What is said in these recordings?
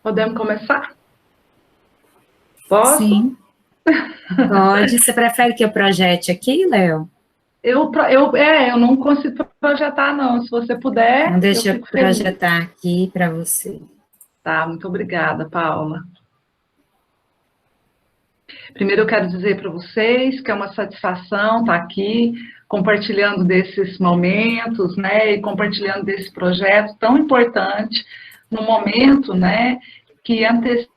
Podemos começar? Posso? Sim, pode. Você prefere que eu projete aqui, Léo? Eu não consigo projetar, não. Se você puder, Então, eu deixa eu fico feliz. projetar aqui para você. Tá, muito obrigada, Paula. Primeiro, eu quero dizer para vocês que é uma satisfação estar aqui compartilhando desses momentos, né, e compartilhando desse projeto tão importante no momento, né, que antecede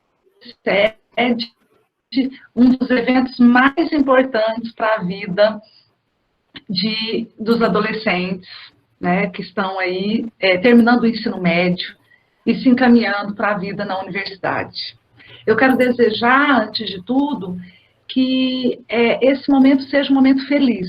um dos eventos mais importantes para a vida dos adolescentes, né, que estão aí terminando o ensino médio e se encaminhando para a vida na universidade. Eu quero desejar, antes de tudo, que esse momento seja um momento feliz.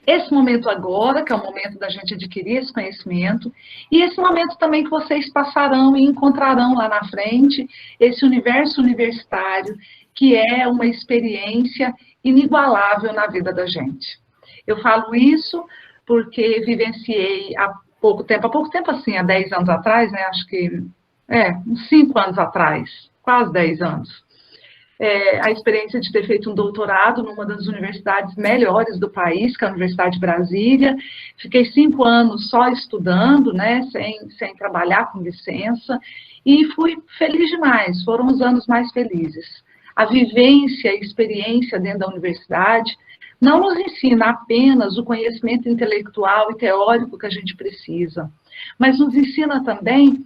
Esse momento agora, que é o momento da gente adquirir esse conhecimento, e esse momento também que vocês passarão e encontrarão lá na frente, esse universo universitário, que é uma experiência inigualável na vida da gente. Eu falo isso porque vivenciei há pouco tempo assim, há 10 anos atrás, né? Acho que, uns 5 anos atrás, quase 10 anos. A experiência de ter feito um doutorado numa das universidades melhores do país, que é a Universidade de Brasília. Fiquei 5 anos só estudando, né, sem trabalhar com licença, e fui feliz demais, foram os anos mais felizes. A vivência, a experiência dentro da universidade não nos ensina apenas o conhecimento intelectual e teórico que a gente precisa, mas nos ensina também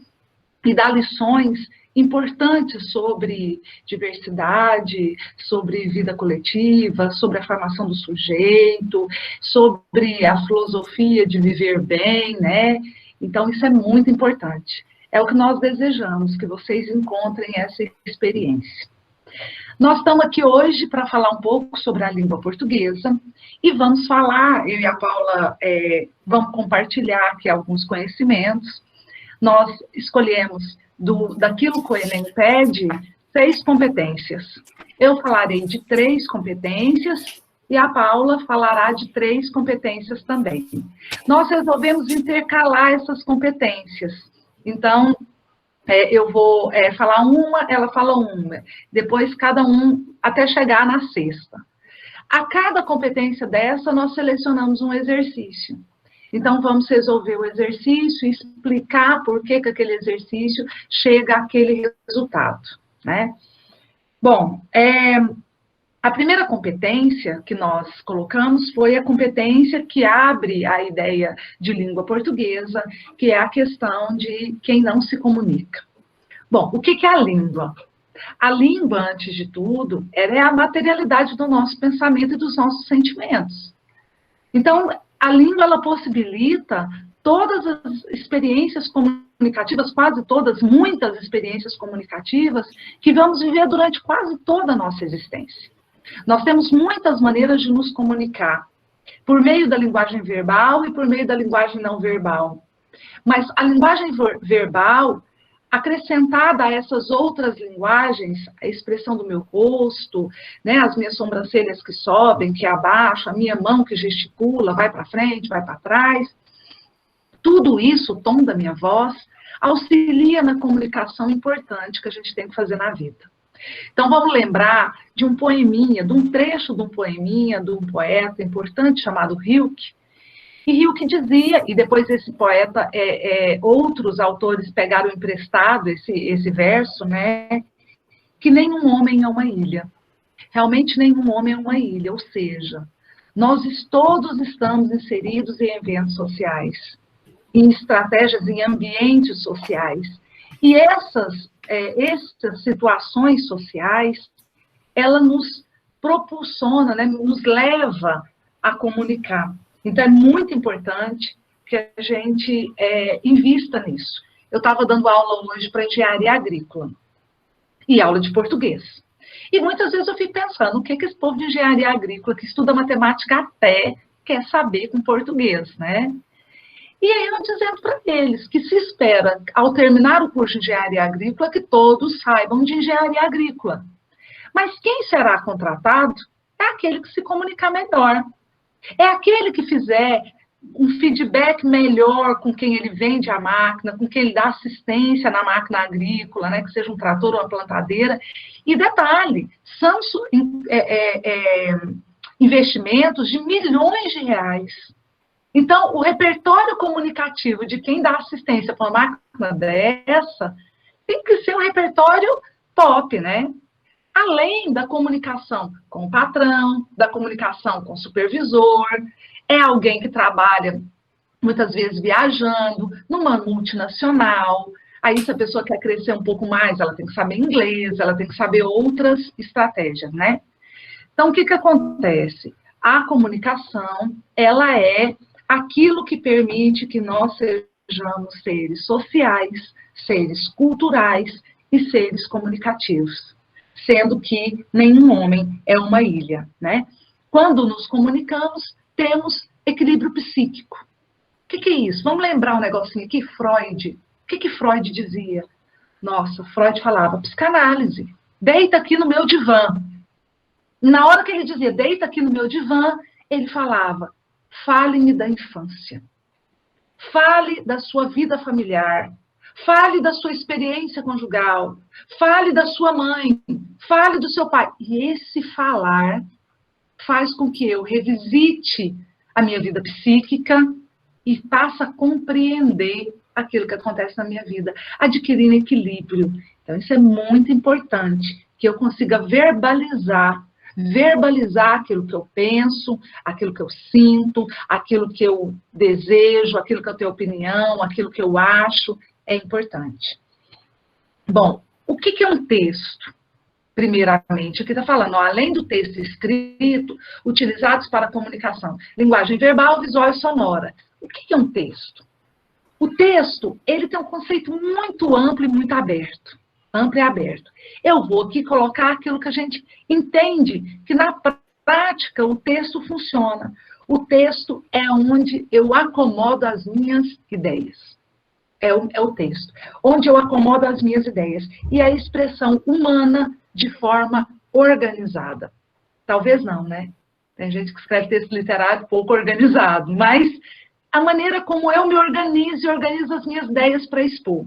e dá lições importantes sobre diversidade, sobre vida coletiva, sobre a formação do sujeito, sobre a filosofia de viver bem, né? Então, isso é muito importante. É o que nós desejamos, que vocês encontrem essa experiência. Nós estamos aqui hoje para falar um pouco sobre a língua portuguesa e vamos falar, eu e a Paula vamos compartilhar aqui alguns conhecimentos. Nós escolhemos daquilo que o Enem pede 6 competências. Eu falarei de 3 competências e a Paula falará de 3 competências também. Nós resolvemos intercalar essas competências. Então, eu vou falar uma, ela fala uma. Depois, cada um, até chegar na sexta. A cada competência dessa, nós selecionamos um exercício. Então, vamos resolver o exercício e explicar por que aquele exercício chega àquele resultado, né? Bom, a primeira competência que nós colocamos foi a competência que abre a ideia de língua portuguesa, que é a questão de quem não se comunica. Bom, o que é a língua? A língua, antes de tudo, ela é a materialidade do nosso pensamento e dos nossos sentimentos. Então, a língua, ela possibilita todas as experiências comunicativas, quase todas, muitas experiências comunicativas, que vamos viver durante quase toda a nossa existência. Nós temos muitas maneiras de nos comunicar, por meio da linguagem verbal e por meio da linguagem não verbal. Mas a linguagem verbal, acrescentada a essas outras linguagens, a expressão do meu rosto, né, as minhas sobrancelhas que sobem, que abaixam, a minha mão que gesticula, vai para frente, vai para trás, tudo isso, o tom da minha voz, auxilia na comunicação importante que a gente tem que fazer na vida. Então, vamos lembrar de um poeminha, de um trecho de um poeminha, de um poeta importante chamado Rilke. E Rilke dizia, e depois esse poeta, outros autores pegaram emprestado esse verso, né, que nenhum homem é uma ilha. Realmente nenhum homem é uma ilha, ou seja, nós todos estamos inseridos em eventos sociais, em estratégias, em ambientes sociais. E essas situações sociais, ela nos propulsiona, né, nos leva a comunicar. Então, é muito importante que a gente invista nisso. Eu estava dando aula hoje para engenharia agrícola e aula de português. E muitas vezes eu fico pensando, o que esse povo de engenharia agrícola, que estuda matemática até, quer saber com português, né? E aí eu dizendo para eles que se espera, ao terminar o curso de engenharia agrícola, que todos saibam de engenharia agrícola. Mas quem será contratado é aquele que se comunicar melhor. É aquele que fizer um feedback melhor com quem ele vende a máquina, com quem ele dá assistência na máquina agrícola, né, que seja um trator ou uma plantadeira. E detalhe, são investimentos de milhões de reais. Então, o repertório comunicativo de quem dá assistência para uma máquina dessa tem que ser um repertório top, né? Além da comunicação com o patrão, da comunicação com o supervisor, é alguém que trabalha, muitas vezes, viajando, numa multinacional. Aí, se a pessoa quer crescer um pouco mais, ela tem que saber inglês, ela tem que saber outras estratégias, né? Então, o que acontece? A comunicação, ela é aquilo que permite que nós sejamos seres sociais, seres culturais e seres comunicativos, sendo que nenhum homem é uma ilha, né? Quando nos comunicamos, temos equilíbrio psíquico. O que é isso? Vamos lembrar um negocinho aqui, Freud. O que Freud dizia? Nossa, Freud falava, psicanálise, deita aqui no meu divã. Na hora que ele dizia, deita aqui no meu divã, ele falava, fale-me da infância. Fale da sua vida familiar. Fale da sua experiência conjugal. Fale da sua mãe. Fale do seu pai. E esse falar faz com que eu revisite a minha vida psíquica e passe a compreender aquilo que acontece na minha vida, adquirindo equilíbrio. Então, isso é muito importante, que eu consiga verbalizar aquilo que eu penso, aquilo que eu sinto, aquilo que eu desejo, aquilo que eu tenho opinião, aquilo que eu acho, é importante. Bom, o que é um texto? Primeiramente, aqui está falando, ó, além do texto escrito, utilizados para comunicação, linguagem verbal, visual e sonora. O que é um texto? O texto, ele tem um conceito muito amplo e muito aberto. Amplo e aberto. Eu vou aqui colocar aquilo que a gente entende, que na prática o texto funciona. O texto é onde eu acomodo as minhas ideias. É o texto. Onde eu acomodo as minhas ideias. E a expressão humana de forma organizada. Talvez não, né? Tem gente que escreve texto literário pouco organizado, mas a maneira como eu me organizo e organizo as minhas ideias para expor.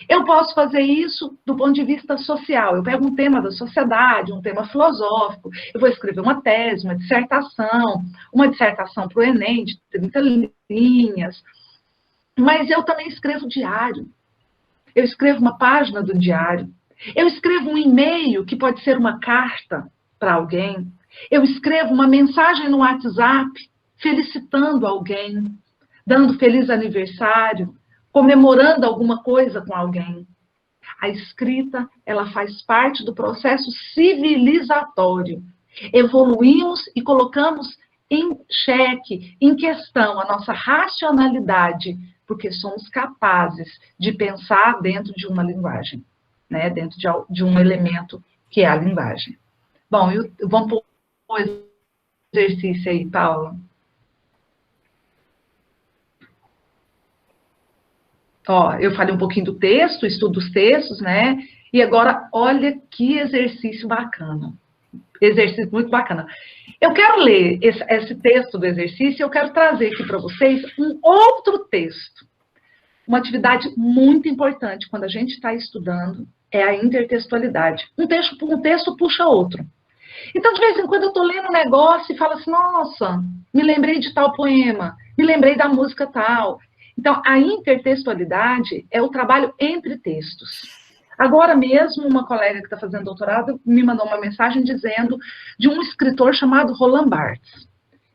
Eu posso fazer isso do ponto de vista social. Eu pego um tema da sociedade, um tema filosófico, eu vou escrever uma tese, uma dissertação para o Enem de 30 linhas, mas eu também escrevo diário. Eu escrevo uma página do diário. Eu escrevo um e-mail que pode ser uma carta para alguém. Eu escrevo uma mensagem no WhatsApp felicitando alguém, dando feliz aniversário, comemorando alguma coisa com alguém. A escrita, ela faz parte do processo civilizatório. Evoluímos e colocamos em xeque, em questão, a nossa racionalidade, porque somos capazes de pensar dentro de uma linguagem, né? Dentro de um elemento que é a linguagem. Bom, vamos pôr o exercício aí, Paula. Ó, eu falei um pouquinho do texto, estudo os textos, né? E agora, olha que exercício bacana. Exercício muito bacana. Eu quero ler esse texto do exercício e eu quero trazer aqui para vocês um outro texto. Uma atividade muito importante quando a gente está estudando é a intertextualidade. Um texto puxa outro. Então, de vez em quando, eu estou lendo um negócio e falo assim, nossa, me lembrei de tal poema, me lembrei da música tal. Então, a intertextualidade é o trabalho entre textos. Agora mesmo, uma colega que está fazendo doutorado me mandou uma mensagem dizendo de um escritor chamado Roland Barthes.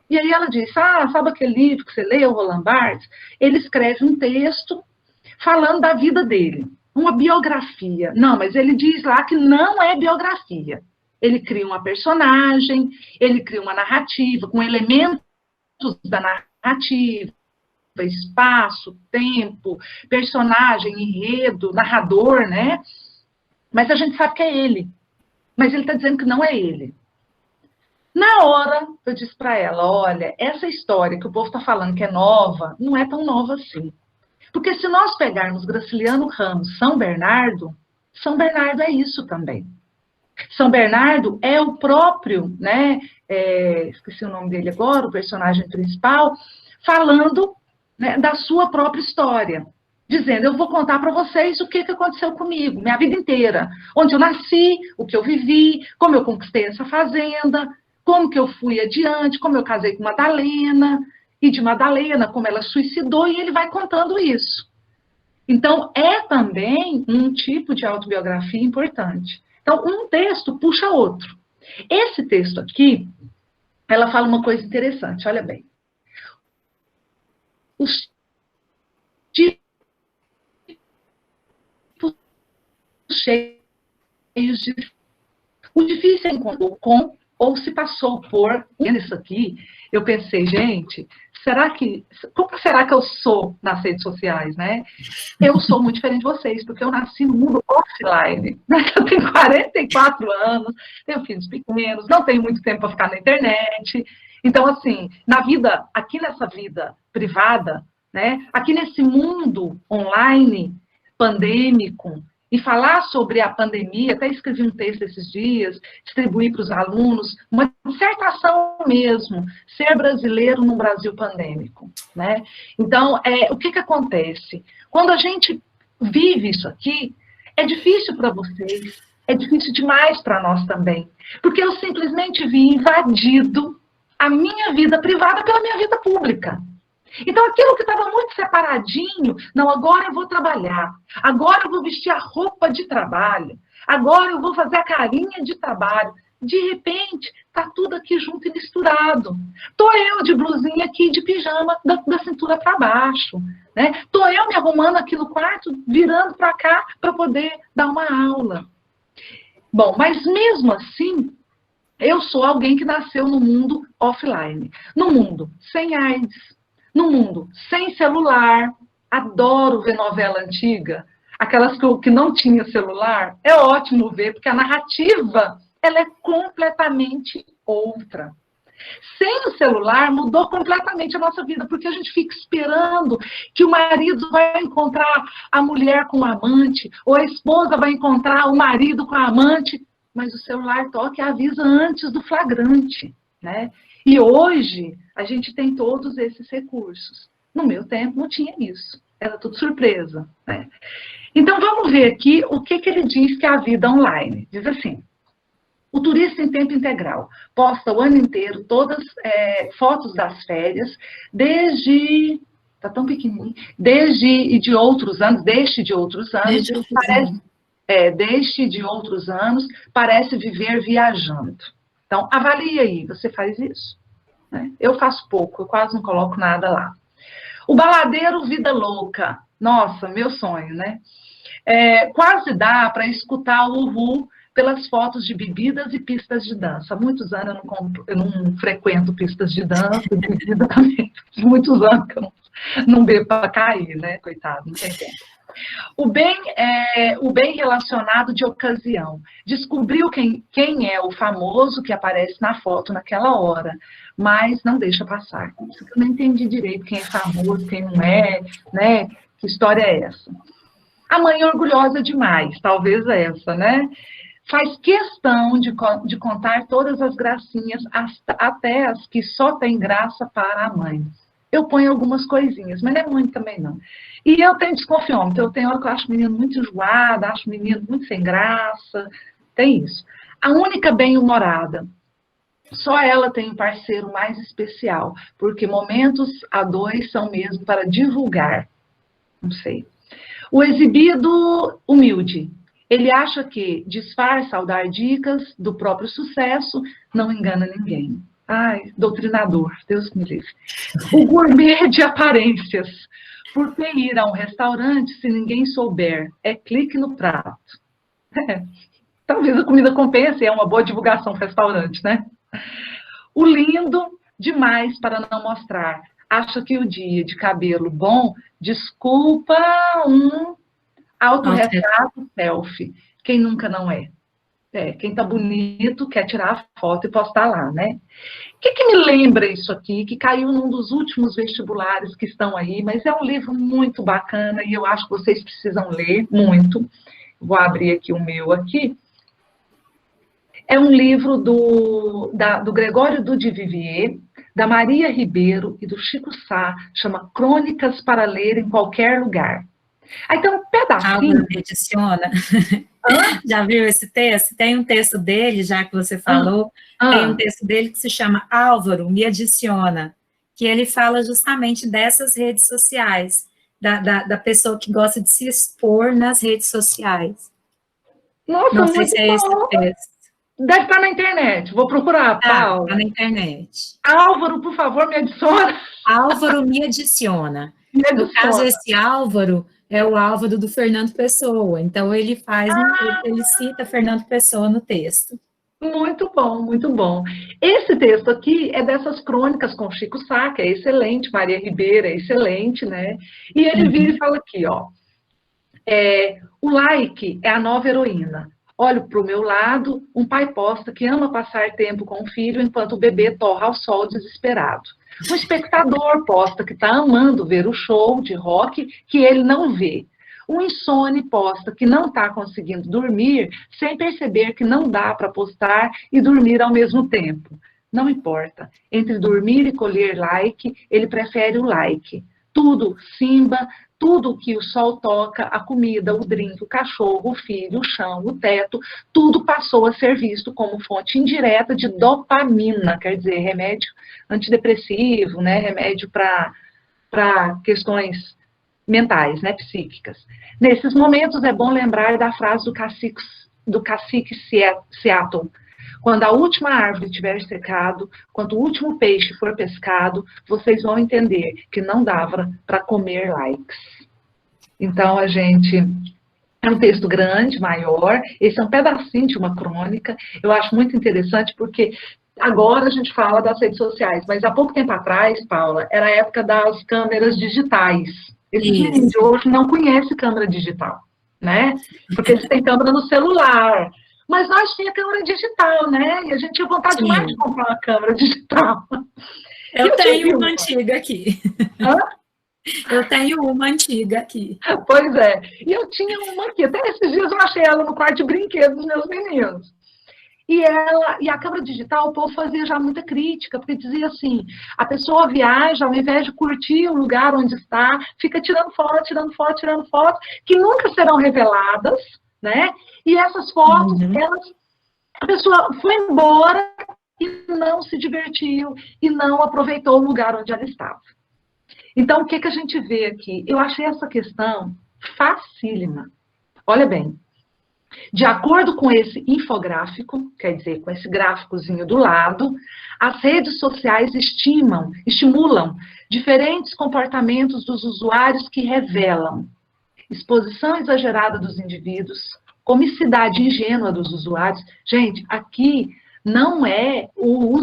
E aí ela disse, sabe aquele livro que você leu, Roland Barthes? Ele escreve um texto falando da vida dele, uma biografia. Não, mas ele diz lá que não é biografia. Ele cria uma personagem, ele cria uma narrativa, com elementos da narrativa, espaço, tempo, personagem, enredo, narrador, né? Mas a gente sabe que é ele. Mas ele está dizendo que não é ele. Na hora, eu disse para ela, olha, essa história que o povo está falando que é nova, não é tão nova assim. Porque se nós pegarmos Graciliano Ramos, São Bernardo é isso também. São Bernardo é o próprio, né? Esqueci o nome dele agora, o personagem principal, falando, né, da sua própria história, dizendo, eu vou contar para vocês o que aconteceu comigo, minha vida inteira, onde eu nasci, o que eu vivi, como eu conquistei essa fazenda, como que eu fui adiante, como eu casei com Madalena, e de Madalena, como ela suicidou, e ele vai contando isso. Então, é também um tipo de autobiografia importante. Então, um texto puxa outro. Esse texto aqui, ela fala uma coisa interessante, olha bem. Os tipos cheios de... O difícil é encontrar com ou se passou por... Isso aqui, eu pensei, gente, como será que eu sou nas redes sociais, né? Eu sou muito diferente de vocês, porque eu nasci no mundo offline. Né? Eu tenho 44 anos, tenho filhos pequenos, não tenho muito tempo para ficar na internet. Então, assim, aqui nessa vida privada, né? Aqui nesse mundo online, pandêmico, e falar sobre a pandemia, até escrevi um texto esses dias, distribuí para os alunos, uma dissertação mesmo, ser brasileiro num Brasil pandêmico, né? Então, o que acontece? Quando a gente vive isso aqui, é difícil para vocês, é difícil demais para nós também, porque eu simplesmente vi invadido a minha vida privada pela minha vida pública. Então, aquilo que estava muito separadinho, não, agora eu vou trabalhar, agora eu vou vestir a roupa de trabalho, agora eu vou fazer a carinha de trabalho. De repente, está tudo aqui junto e misturado. Estou eu de blusinha aqui, de pijama, da cintura para baixo. Estou eu me arrumando aqui no quarto, virando para cá, para poder dar uma aula. Bom, mas mesmo assim, eu sou alguém que nasceu no mundo offline. No mundo sem AIDS, no mundo sem celular, adoro ver novela antiga, aquelas que não tinha celular, é ótimo ver, porque a narrativa ela é completamente outra. Sem o celular, mudou completamente a nossa vida, porque a gente fica esperando que o marido vai encontrar a mulher com o amante, ou a esposa vai encontrar o marido com a amante, mas o celular toca e avisa antes do flagrante, né? E hoje, a gente tem todos esses recursos. No meu tempo, não tinha isso. Era tudo surpresa. Né? Então, vamos ver aqui o que ele diz que é a vida online. Diz assim, o turista em tempo integral posta o ano inteiro todas fotos das férias, desde... Está tão pequenininho. Desde de outros anos, parece viver viajando. Então, avalie aí, você faz isso? Né? Eu faço pouco, eu quase não coloco nada lá. O baladeiro Vida Louca. Nossa, meu sonho, né? Quase dá para escutar o uhul pelas fotos de bebidas e pistas de dança. Há muitos anos eu não frequento pistas de dança, bebida também. Muitos anos que eu não bebo para cair, né? Coitado, não tem tempo. O bem relacionado de ocasião. Descobriu quem é o famoso que aparece na foto naquela hora, mas não deixa passar. Isso que eu não entendi direito, quem é famoso, quem não é, né? Que história é essa? A mãe orgulhosa demais, talvez essa, né? Faz questão de contar todas as gracinhas, até as que só tem graça para a mãe. Eu ponho algumas coisinhas, mas não é muito também, não. E eu tenho desconfiômetro. Tem hora que eu acho o menino muito enjoado, acho o menino muito sem graça. Tem isso. A única bem-humorada. Só ela tem um parceiro mais especial, porque momentos a dois são mesmo para divulgar. Não sei. O exibido humilde. Ele acha que disfarça ao dar dicas do próprio sucesso, não engana ninguém. Ai, doutrinador, Deus me livre. O gourmet de aparências. Por que ir a um restaurante se ninguém souber? É clique no prato. Talvez a comida compense, é uma boa divulgação para o restaurante, né? O lindo demais para não mostrar. Acha que o dia de cabelo bom desculpa um autorretrato selfie. Quem nunca não é? Quem tá bonito quer tirar a foto e postar lá, né? O que me lembra isso aqui, que caiu num dos últimos vestibulares que estão aí, mas é um livro muito bacana e eu acho que vocês precisam ler muito. Vou abrir aqui o meu aqui. É um livro do Gregório Duvivier, da Maria Ribeiro e do Chico Sá, chama Crônicas para Ler em Qualquer Lugar. Aí tem um pedacinho... Álvaro me adiciona. Já viu esse texto? Tem um texto dele, já que você falou, tem um texto dele que se chama Álvaro me adiciona, que ele fala justamente dessas redes sociais, da pessoa que gosta de se expor nas redes sociais. Nossa, não sei se é esse o texto. Deve estar na internet, vou procurar, Paula. Está na internet. Álvaro, por favor, me adiciona. Álvaro me adiciona. No caso, esse Álvaro é o Álvaro do Fernando Pessoa, então ele faz, ele cita Fernando Pessoa no texto. Muito bom, muito bom. Esse texto aqui é dessas crônicas com Chico Sá, que é excelente, Maria Ribeiro é excelente, né? E ele vira e fala aqui, ó, o like é a nova heroína. Olho para o meu lado, um pai posta que ama passar tempo com o filho enquanto o bebê torra ao sol desesperado. Um espectador posta que está amando ver o show de rock que ele não vê. Um insone posta que não está conseguindo dormir sem perceber que não dá para postar e dormir ao mesmo tempo. Não importa. Entre dormir e colher like, ele prefere o like. Tudo, Simba, tudo que o sol toca, a comida, o drink, o cachorro, o filho, o chão, o teto, tudo passou a ser visto como fonte indireta de dopamina, quer dizer, remédio antidepressivo, né, remédio para questões mentais, né, psíquicas. Nesses momentos é bom lembrar da frase do cacique Seattle: quando a última árvore tiver secado, quando o último peixe for pescado, vocês vão entender que não dava para comer likes. Então, é um texto grande, maior, esse é um pedacinho de uma crônica, eu acho muito interessante porque agora a gente fala das redes sociais, mas há pouco tempo atrás, Paula, era a época das câmeras digitais. Esses meninos de hoje não conhecem câmera digital, né? Porque eles têm câmera no celular. Mas nós tínhamos câmera digital, né? E a gente tinha vontade demais de comprar uma câmera digital. Eu tenho uma antiga aqui. Hã? Eu tenho uma antiga aqui. Pois é. E eu tinha uma aqui. Até esses dias eu achei ela no quarto de brinquedos dos meus meninos. E a câmera digital, o povo fazia já muita crítica, porque dizia assim, a pessoa viaja, ao invés de curtir o lugar onde está, fica tirando foto, que nunca serão reveladas, né? E essas fotos, a pessoa foi embora e não se divertiu, e não aproveitou o lugar onde ela estava. Então, o que a gente vê aqui? Eu achei essa questão facílima. Olha bem, de acordo com esse infográfico, quer dizer, com esse gráficozinho do lado, as redes sociais estimulam diferentes comportamentos dos usuários que revelam exposição exagerada dos indivíduos, comicidade ingênua dos usuários. Gente, aqui não é o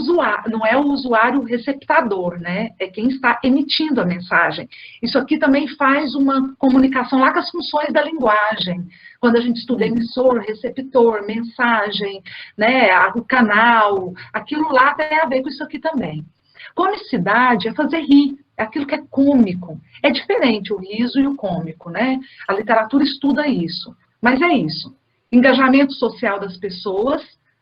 usuário receptador, né? É quem está emitindo a mensagem. Isso aqui também faz uma comunicação lá com as funções da linguagem. Quando a gente estuda emissor, receptor, mensagem, né? O canal, aquilo lá tem a ver com isso aqui também. Comicidade é fazer rir, é aquilo que é cômico. É diferente o riso e o cômico, né? A literatura estuda isso. Mas é isso. Engajamento social das pessoas,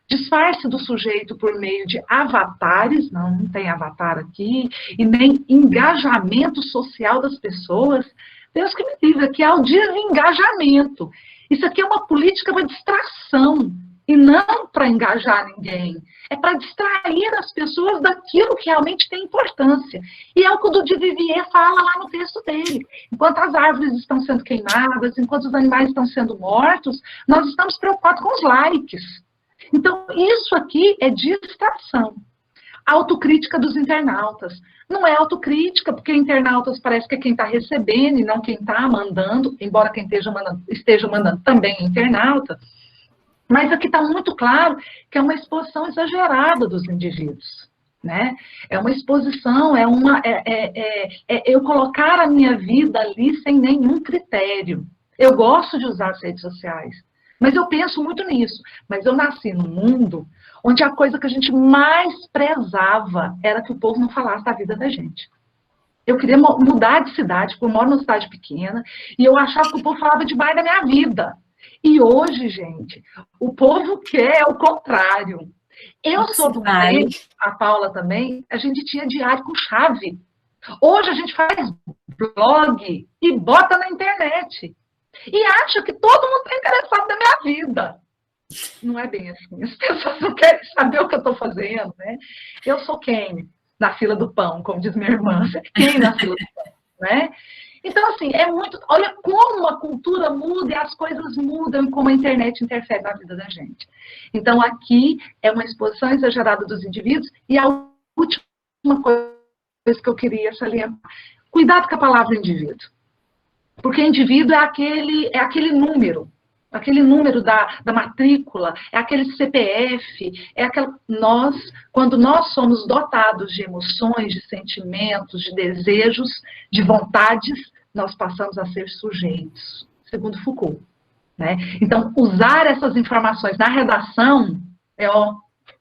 disfarce do sujeito por meio de avatares, não tem avatar aqui, e nem engajamento social das pessoas. Deus que me livre, aqui há o desengajamento. Isso aqui é uma política de distração, e não para engajar ninguém. É para distrair as pessoas daquilo que realmente tem importância. E é o que o Dudu Vivier fala lá no texto dele. Enquanto as árvores estão sendo queimadas, enquanto os animais estão sendo mortos, nós estamos preocupados com os likes. Então, isso aqui é distração. Autocrítica dos internautas. Não é autocrítica, porque internautas parece que é quem está recebendo e não quem está mandando, embora quem esteja mandando também é internauta. Mas aqui está muito claro que é uma exposição exagerada dos indivíduos, né? É uma exposição, eu colocar a minha vida ali sem nenhum critério. Eu gosto de usar as redes sociais, mas eu penso muito nisso. Mas eu nasci num mundo onde a coisa que a gente mais prezava era que o povo não falasse da vida da gente. Eu queria mudar de cidade, porque eu moro numa cidade pequena, e eu achava que o povo falava demais da minha vida. E hoje, gente, o povo quer o contrário. Eu sou do tempo, a Paula também, a gente tinha diário com chave. Hoje a gente faz blog e bota na internet. E acha que todo mundo está interessado na minha vida. Não é bem assim. As pessoas não querem saber o que eu estou fazendo, né? Eu sou quem na fila do pão, como diz minha irmã. Quem na fila do pão, né? Então, assim, é muito... Olha como a cultura muda e as coisas mudam, como a internet interfere na vida da gente. Então, aqui é uma exposição exagerada dos indivíduos. E a última coisa que eu queria salientar. Cuidado com a palavra indivíduo. Porque indivíduo é aquele número da matrícula, é aquele CPF, quando nós somos dotados de emoções, de sentimentos, de desejos, de vontades, nós passamos a ser sujeitos, segundo Foucault. Né? Então, usar essas informações na redação é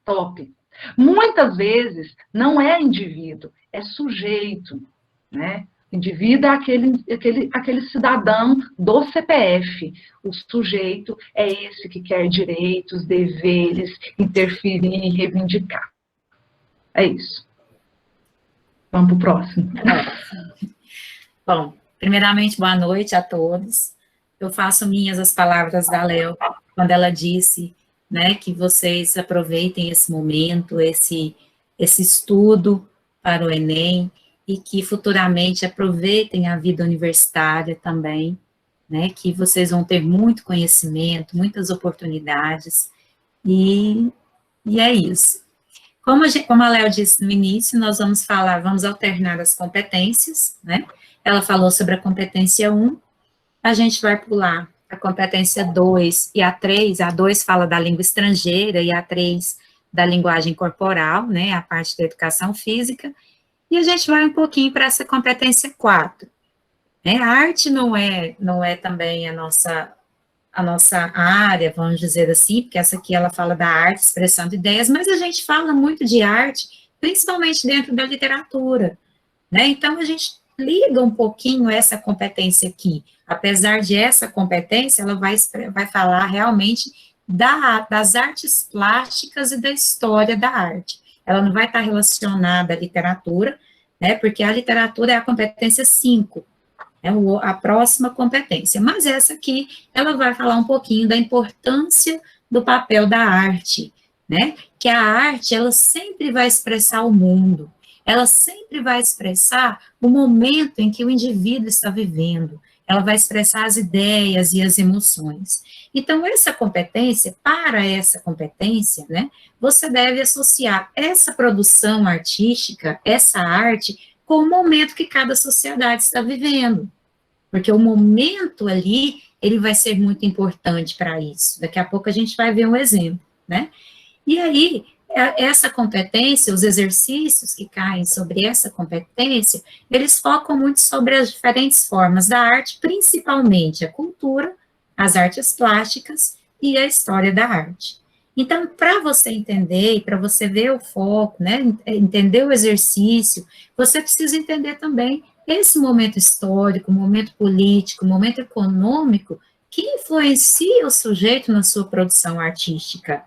top. Muitas vezes não é indivíduo, é sujeito, né? Indivíduo é aquele cidadão do CPF. O sujeito é esse que quer direitos, deveres, interferir, reivindicar. É isso. Vamos para o próximo. Bom, primeiramente, boa noite a todos. Eu faço minhas as palavras da Léo, quando ela disse, né, que vocês aproveitem esse momento, esse estudo para o Enem, e que futuramente aproveitem a vida universitária também, né, que vocês vão ter muito conhecimento, muitas oportunidades, e é isso. Como a Léo disse no início, nós vamos alternar as competências, né, ela falou sobre a competência 1, a gente vai pular a competência 2 e a 3, a 2 fala da língua estrangeira e a 3 da linguagem corporal, né, a parte da educação física, e a gente vai um pouquinho para essa competência 4. Né? A arte não é também a nossa área, vamos dizer assim, porque essa aqui ela fala da arte, expressão de ideias, mas a gente fala muito de arte, principalmente dentro da literatura. Né? Então, a gente liga um pouquinho essa competência aqui. Apesar de essa competência, ela vai falar realmente das artes plásticas e da história da arte. Ela não vai estar relacionada à literatura, né, porque a literatura é a competência 5, é a próxima competência. Mas essa aqui, ela vai falar um pouquinho da importância do papel da arte, né, que a arte, ela sempre vai expressar o mundo, ela sempre vai expressar o momento em que o indivíduo está vivendo, ela vai expressar as ideias e as emoções. Então, para essa competência, né, você deve associar essa produção artística, essa arte, com o momento que cada sociedade está vivendo. Porque o momento ali, ele vai ser muito importante para isso. Daqui a pouco a gente vai ver um exemplo, né? E aí, essa competência, os exercícios que caem sobre essa competência, eles focam muito sobre as diferentes formas da arte, principalmente a cultura, as artes plásticas e a história da arte. Então, para você entender, para você ver o foco, né, entender o exercício, você precisa entender também esse momento histórico, momento político, momento econômico, que influencia o sujeito na sua produção artística.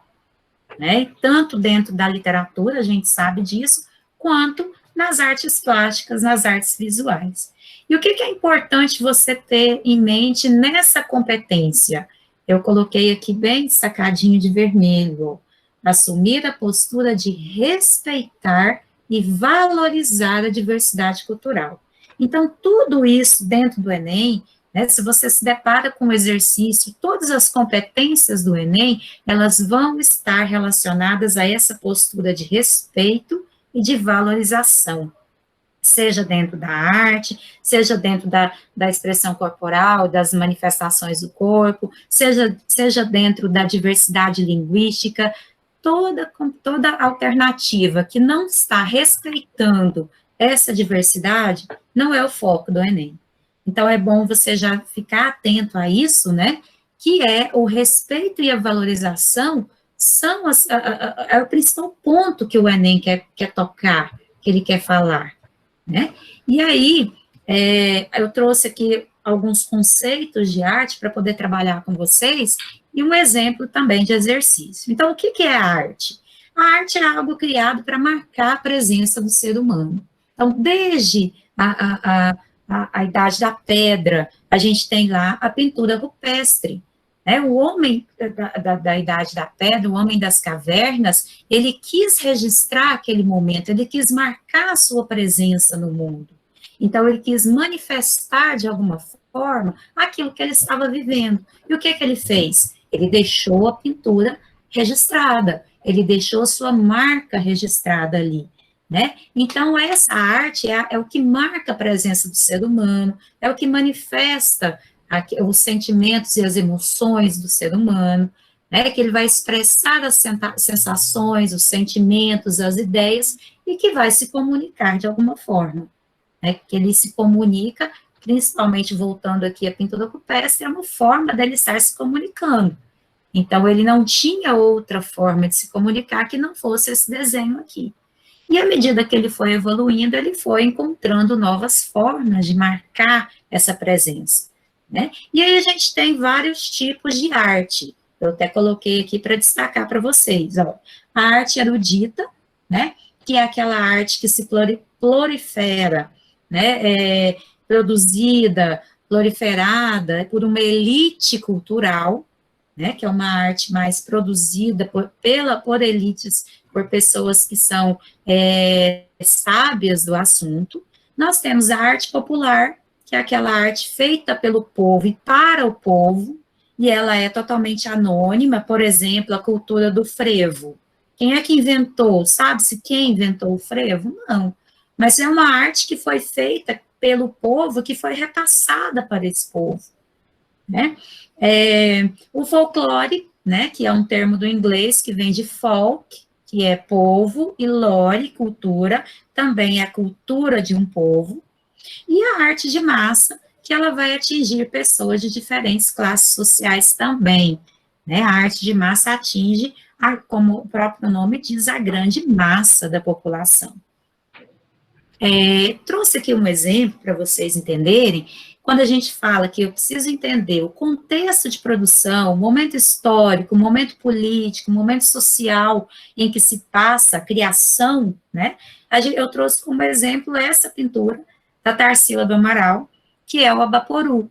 Né? Tanto dentro da literatura, a gente sabe disso, quanto nas artes plásticas, nas artes visuais. E o que é importante você ter em mente nessa competência? Eu coloquei aqui bem destacadinho de vermelho, assumir a postura de respeitar e valorizar a diversidade cultural. Então, tudo isso dentro do Enem, né, se você se depara com o exercício, todas as competências do Enem, elas vão estar relacionadas a essa postura de respeito e de valorização, seja dentro da arte, seja dentro da expressão corporal, das manifestações do corpo, seja dentro da diversidade linguística, toda alternativa que não está respeitando essa diversidade, não é o foco do Enem. Então, é bom você já ficar atento a isso, né, que é o respeito e a valorização é o principal ponto que o Enem quer tocar, que ele quer falar, né. E aí, eu trouxe aqui alguns conceitos de arte para poder trabalhar com vocês, e um exemplo também de exercício. Então, o que é a arte? A arte é algo criado para marcar a presença do ser humano. Então, desde a Idade da Pedra, a gente tem lá a pintura rupestre. Né? O homem da Idade da Pedra, o homem das cavernas, ele quis registrar aquele momento, ele quis marcar a sua presença no mundo. Então, ele quis manifestar, de alguma forma, aquilo que ele estava vivendo. E o que ele fez? Ele deixou a pintura registrada, ele deixou a sua marca registrada ali. Né? Então, essa arte é o que marca a presença do ser humano, é o que manifesta os sentimentos e as emoções do ser humano, né? Que ele vai expressar as sensações, os sentimentos, as ideias, e que vai se comunicar de alguma forma. Né? Que ele se comunica, principalmente voltando aqui à pintura rupestre, é uma forma dele estar se comunicando. Então, ele não tinha outra forma de se comunicar que não fosse esse desenho aqui. E à medida que ele foi evoluindo, ele foi encontrando novas formas de marcar essa presença. Né? E aí a gente tem vários tipos de arte. Eu até coloquei aqui para destacar para vocês. Ó. A arte erudita, né? Que é aquela arte que se prolifera, né? Produzida, proliferada por uma elite cultural, né? Que é uma arte mais produzida por elites, por pessoas que são sábias do assunto. Nós temos a arte popular, que é aquela arte feita pelo povo e para o povo, e ela é totalmente anônima. Por exemplo, a cultura do frevo. Quem é que inventou? Sabe-se quem inventou o frevo? Não. Mas é uma arte que foi feita pelo povo, que foi repassada para esse povo. Né? O folclore, né, que é um termo do inglês que vem de folk, que é povo, e lore, cultura, também é a cultura de um povo, e a arte de massa, que ela vai atingir pessoas de diferentes classes sociais também. Né? A arte de massa atinge, como o próprio nome diz, a grande massa da população. Trouxe aqui um exemplo para vocês entenderem. Quando a gente fala que eu preciso entender o contexto de produção, o momento histórico, o momento político, o momento social em que se passa a criação, né? Eu trouxe como exemplo essa pintura da Tarsila do Amaral, que é o Abaporu.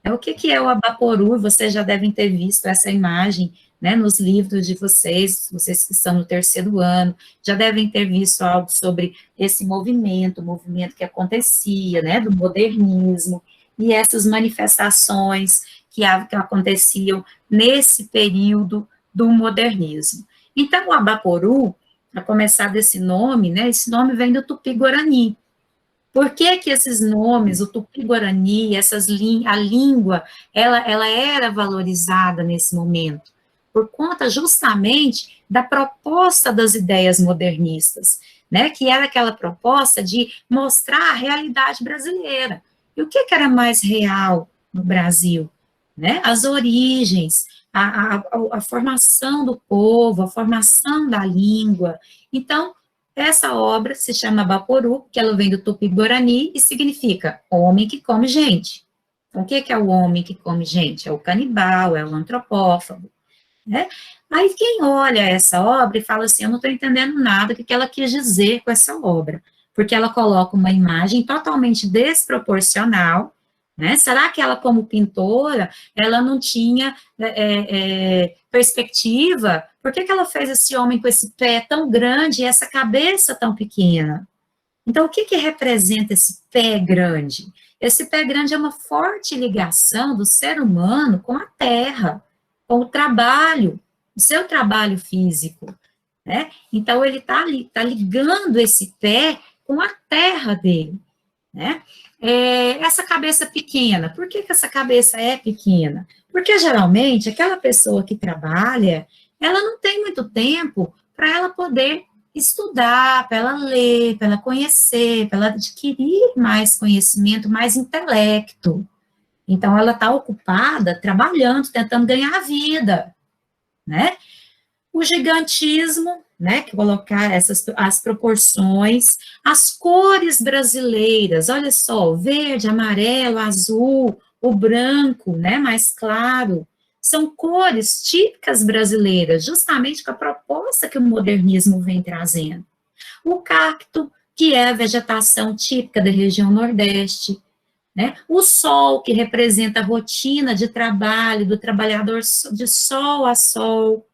O que é o Abaporu? Vocês já devem ter visto essa imagem, né, nos livros de vocês que estão no terceiro ano, já devem ter visto algo sobre esse movimento, o movimento que acontecia, né, do modernismo, e essas manifestações que aconteciam nesse período do modernismo. Então, o Abaporu, a começar desse nome, né, esse nome vem do Tupi-Guarani. Por que esses nomes, o Tupi-Guarani, a língua, ela era valorizada nesse momento? Por conta justamente da proposta das ideias modernistas, né, que era aquela proposta de mostrar a realidade brasileira. E o que era mais real no Brasil? Né? As origens, a formação do povo, a formação da língua. Então, essa obra se chama Abaporu, que ela vem do Tupi-Guarani e significa homem que come gente. Então, o que é o homem que come gente? É o canibal, é o antropófago. Né? Aí quem olha essa obra e fala assim, eu não estou entendendo nada do que ela quis dizer com essa obra, porque ela coloca uma imagem totalmente desproporcional, né? Será que ela, como pintora, ela não tinha perspectiva? Por que ela fez esse homem com esse pé tão grande e essa cabeça tão pequena? Então, o que representa esse pé grande? Esse pé grande é uma forte ligação do ser humano com a terra, com o trabalho, o seu trabalho físico, né? Então, ele está ligando esse pé com a terra dele, né? Essa cabeça pequena, por que essa cabeça é pequena? Porque, geralmente, aquela pessoa que trabalha, ela não tem muito tempo para ela poder estudar, para ela ler, para ela conhecer, para ela adquirir mais conhecimento, mais intelecto. Então, ela está ocupada, trabalhando, tentando ganhar a vida, né? O gigantismo, né, que colocar as proporções, as cores brasileiras, olha só, o verde, amarelo, azul, o branco, né, mais claro, são cores típicas brasileiras, justamente com a proposta que o modernismo vem trazendo. O cacto, que é a vegetação típica da região Nordeste, né? O sol, que representa a rotina de trabalho do trabalhador de sol a sol,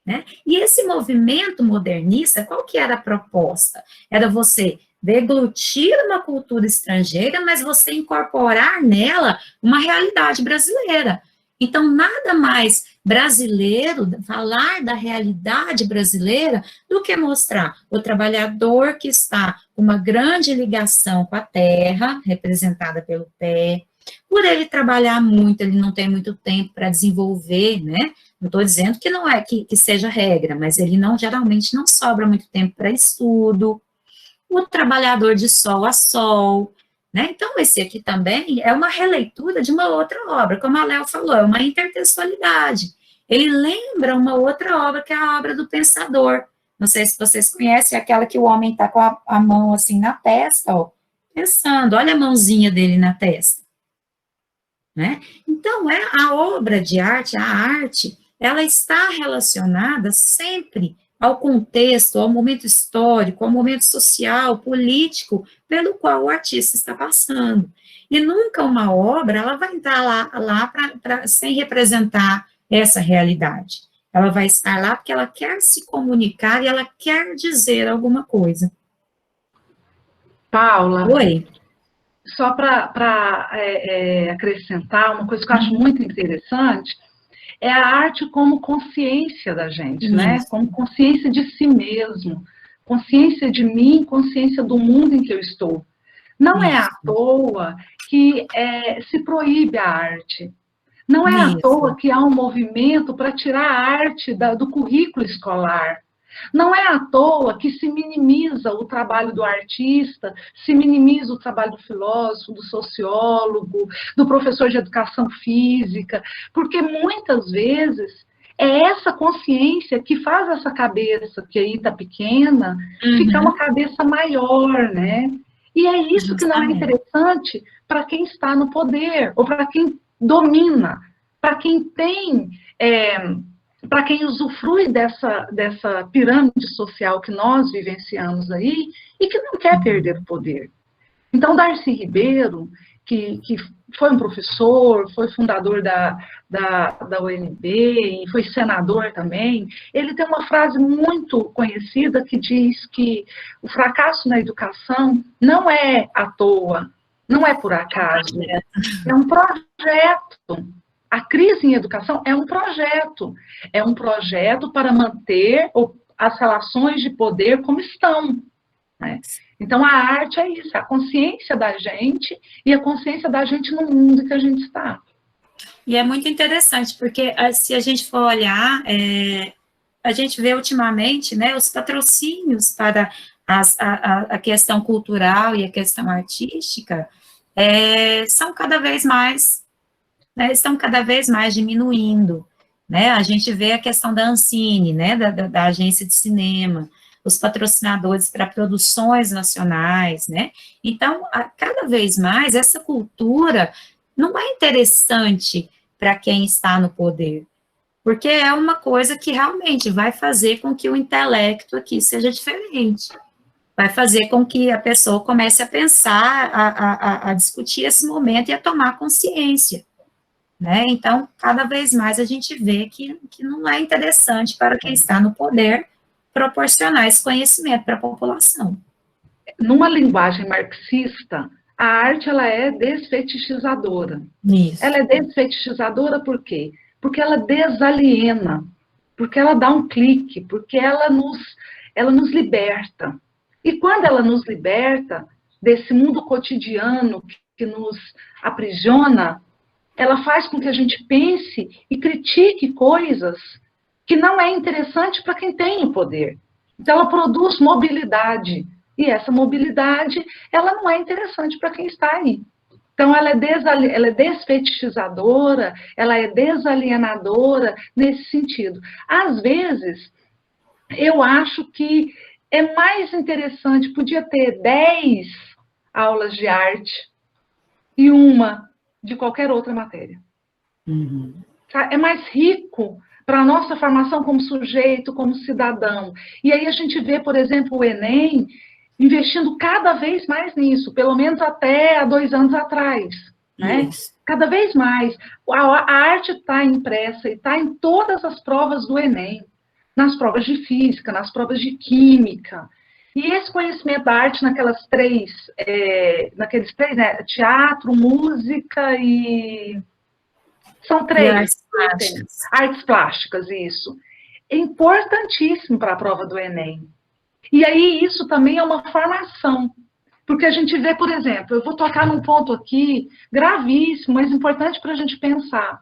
né? E esse movimento modernista, qual que era a proposta? Era você deglutir uma cultura estrangeira, mas você incorporar nela uma realidade brasileira. Então, nada mais brasileiro, falar da realidade brasileira, do que mostrar o trabalhador que está com uma grande ligação com a terra, representada pelo pé. Por ele trabalhar muito, ele não tem muito tempo para desenvolver, né? Não estou dizendo que não é que seja regra, mas ele não, geralmente não sobra muito tempo para estudo. O trabalhador de sol a sol, né? Então, esse aqui também é uma releitura de uma outra obra, como a Léo falou, é uma intertextualidade. Ele lembra uma outra obra, que é a obra do Pensador. Não sei se vocês conhecem, aquela que o homem está com a mão assim na testa, ó, pensando, olha a mãozinha dele na testa. Né? Então, a obra de arte, a arte, ela está relacionada sempre ao contexto, ao momento histórico, ao momento social, político, pelo qual o artista está passando. E nunca uma obra, ela vai entrar lá sem representar essa realidade. Ela vai estar lá porque ela quer se comunicar e ela quer dizer alguma coisa. Paula, oi? Só para acrescentar, uma coisa que eu acho muito interessante é a arte como consciência da gente, né? Como consciência de si mesmo, consciência de mim, consciência do mundo em que eu estou. Não é à toa que se proíbe a arte. Não é à toa que há um movimento para tirar a arte do currículo escolar. Não é à toa que se minimiza o trabalho do artista, se minimiza o trabalho do filósofo, do sociólogo, do professor de educação física, porque muitas vezes é essa consciência que faz essa cabeça, que aí está pequena, ficar uma cabeça maior, né? E é isso que não é interessante para quem está no poder, ou para quem domina, para quem tem... para quem usufrui dessa pirâmide social que nós vivenciamos aí e que não quer perder o poder. Então, Darcy Ribeiro, que foi um professor, foi fundador da UNB e foi senador também, ele tem uma frase muito conhecida que diz que o fracasso na educação não é à toa, não é por acaso, é um projeto. A crise em educação é um projeto para manter as relações de poder como estão. Né? Então, a arte é isso, a consciência da gente e a consciência da gente no mundo que a gente está. E é muito interessante, porque se a gente for olhar, a gente vê ultimamente, né, os patrocínios para a questão cultural e a questão artística são cada vez mais... estão cada vez mais diminuindo, né? A gente vê a questão da Ancine, né? Da agência de cinema, os patrocinadores para produções nacionais, né? Então, cada vez mais, essa cultura não é interessante para quem está no poder, porque é uma coisa que realmente vai fazer com que o intelecto aqui seja diferente, vai fazer com que a pessoa comece a pensar, a discutir esse momento e a tomar consciência. Né? Então, cada vez mais a gente vê que não é interessante para quem está no poder proporcionar esse conhecimento para a população. Numa linguagem marxista, a arte ela é desfetichizadora. Isso. Ela é desfetichizadora por quê? Porque ela desaliena, porque ela dá um clique, porque ela nos liberta. E quando ela nos liberta desse mundo cotidiano que nos aprisiona, ela faz com que a gente pense e critique coisas que não é interessante para quem tem o poder. Então, ela produz mobilidade. E essa mobilidade, ela não é interessante para quem está aí. Então, ela é desfetichizadora, ela é desalienadora nesse sentido. Às vezes, eu acho que é mais interessante, podia ter 10 aulas de arte e uma de qualquer outra matéria. Uhum. é mais rico para a nossa formação como sujeito, como cidadão. E aí a gente vê, por exemplo, o Enem investindo cada vez mais nisso, pelo menos até há 2 anos atrás, né? Isso. Cada vez mais. A arte está impressa e está em todas as provas do Enem, nas provas de física, nas provas de química. E esse conhecimento da arte naqueles três, né? Teatro, música e... São 3. Artes plásticas, isso. É importantíssimo para a prova do Enem. E aí, isso também é uma formação. Porque a gente vê, por exemplo, eu vou tocar num ponto aqui gravíssimo, mas importante para a gente pensar.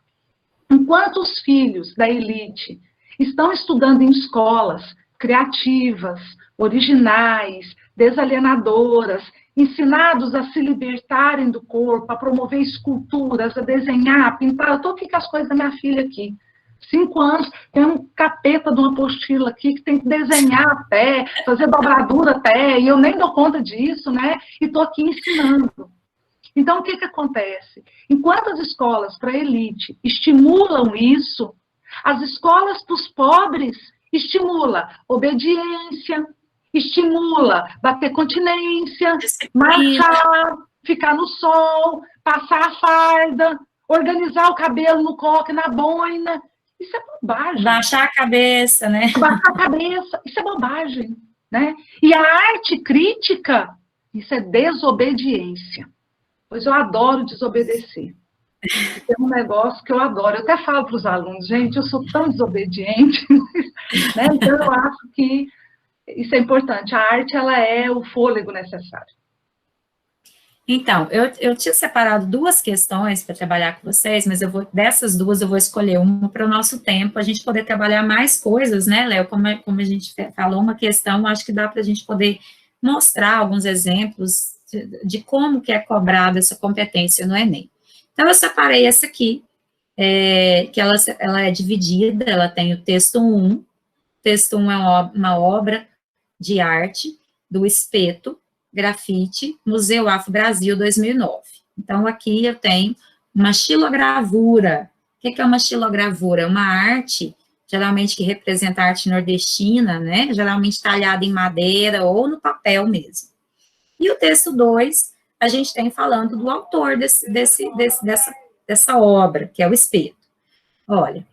Enquanto os filhos da elite estão estudando em escolas criativas, originais, desalienadoras, ensinados a se libertarem do corpo, a promover esculturas, a desenhar, a pintar. Eu estou aqui com as coisas da minha filha aqui. 5 anos, tem um capeta de uma apostila aqui que tem que desenhar a pé, fazer dobradura a pé, e eu nem dou conta disso, né? E estou aqui ensinando. Então, o que acontece? Enquanto as escolas para a elite estimulam isso, as escolas para os pobres estimula obediência, estimula bater continência, marchar, ficar no sol, passar a farda, organizar o cabelo no coque, na boina. Isso é bobagem. Baixar a cabeça, né? Baixar a cabeça, isso é bobagem, né? E a arte crítica, isso é desobediência. Pois eu adoro desobedecer. É um negócio que eu adoro. Eu até falo para os alunos, gente, eu sou tão desobediente, né? Então eu acho que isso é importante. A arte, ela é o fôlego necessário. Então, eu tinha separado 2 questões para trabalhar com vocês, mas dessas 2 eu vou escolher uma para o nosso tempo, a gente poder trabalhar mais coisas, né, Léo? Como a gente falou, uma questão, acho que dá para a gente poder mostrar alguns exemplos de como que é cobrada essa competência no Enem. Então, eu separei essa aqui, que ela é dividida, ela tem o texto 1. O texto 1 é uma obra de arte do Espeto, Grafite, Museu Afro Brasil, 2009. Então, aqui eu tenho uma xilogravura. O que é uma xilogravura? É uma arte, geralmente que representa a arte nordestina, né? Geralmente talhada em madeira ou no papel mesmo. E o texto 2, a gente tem falando do autor dessa obra, que é o Espeto. Olha,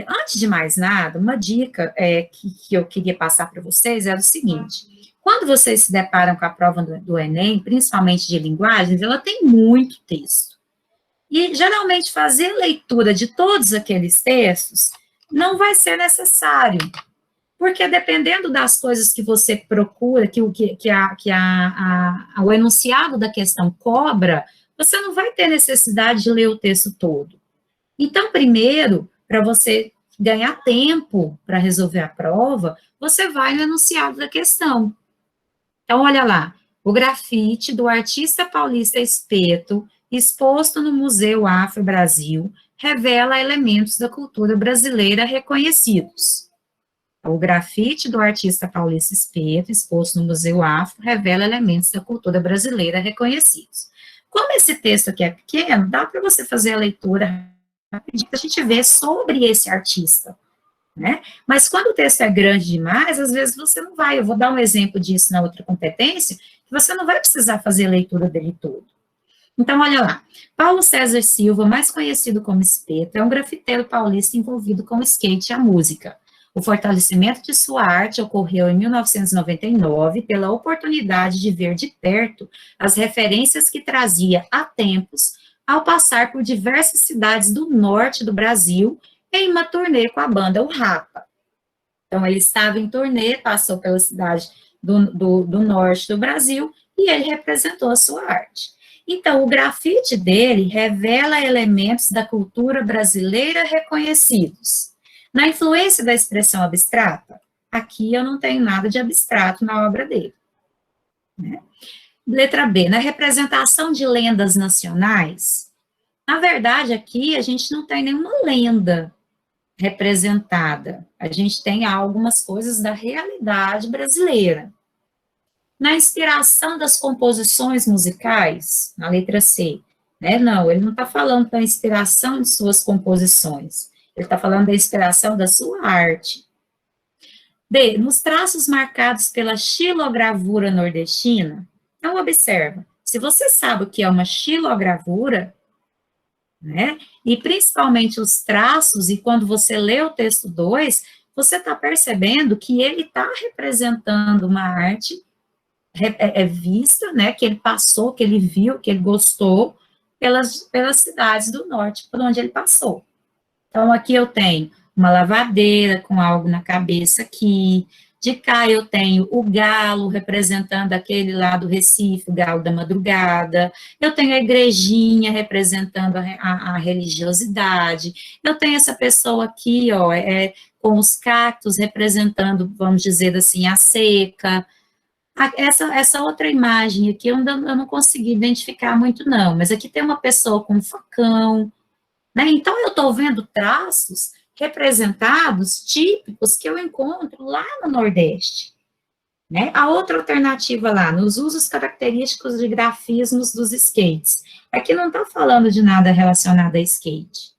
antes de mais nada, uma dica que eu queria passar para vocês é o seguinte: quando vocês se deparam com a prova do Enem, principalmente de linguagens, ela tem muito texto. E, geralmente, fazer leitura de todos aqueles textos não vai ser necessário, porque dependendo das coisas que você procura, que o enunciado da questão cobra, você não vai ter necessidade de ler o texto todo. Então, primeiro, para você ganhar tempo para resolver a prova, você vai no enunciado da questão. Então, olha lá, o grafite do artista paulista Espeto, exposto no Museu Afro Brasil, revela elementos da cultura brasileira reconhecidos. O grafite do artista paulista Espeto, exposto no Museu Afro, revela elementos da cultura brasileira reconhecidos. Como esse texto aqui é pequeno, dá para você fazer a leitura rapidinho, para a gente ver sobre esse artista. Né? Mas quando o texto é grande demais, às vezes você não vai, eu vou dar um exemplo disso na outra competência, que você não vai precisar fazer a leitura dele todo. Então, olha lá, Paulo César Silva, mais conhecido como Espeto, é um grafiteiro paulista envolvido com o skate e a música. O fortalecimento de sua arte ocorreu em 1999 pela oportunidade de ver de perto as referências que trazia há tempos ao passar por diversas cidades do norte do Brasil em uma turnê com a banda O Rapa. Então, ele estava em turnê, passou pela cidade do norte do Brasil e ele representou a sua arte. Então, o grafite dele revela elementos da cultura brasileira reconhecidos. Na influência da expressão abstrata, aqui eu não tenho nada de abstrato na obra dele. Né? Letra B, na representação de lendas nacionais, na verdade, aqui a gente não tem nenhuma lenda representada. A gente tem algumas coisas da realidade brasileira. Na inspiração das composições musicais, na letra C, né? Não, ele não está falando da inspiração de suas composições, ele está falando da inspiração da sua arte. D, nos traços marcados pela xilogravura nordestina, então observa, se você sabe o que é uma xilogravura, né, e principalmente os traços, e quando você lê o texto 2, você está percebendo que ele está representando uma arte vista, né, que ele passou, que ele viu, que ele gostou, pelas cidades do norte, por onde ele passou. Então, aqui eu tenho uma lavadeira com algo na cabeça aqui, de cá eu tenho o galo representando aquele lá do Recife, o galo da madrugada, eu tenho a igrejinha representando a religiosidade, eu tenho essa pessoa aqui, ó, com os cactos representando, vamos dizer assim, a seca. Essa outra imagem aqui eu não consegui identificar muito não, mas aqui tem uma pessoa com um facão, né? Então eu estou vendo traços representados, típicos, que eu encontro lá no Nordeste. Né? A outra alternativa lá, nos usos característicos de grafismos dos skates. Aqui não está falando de nada relacionado a skate.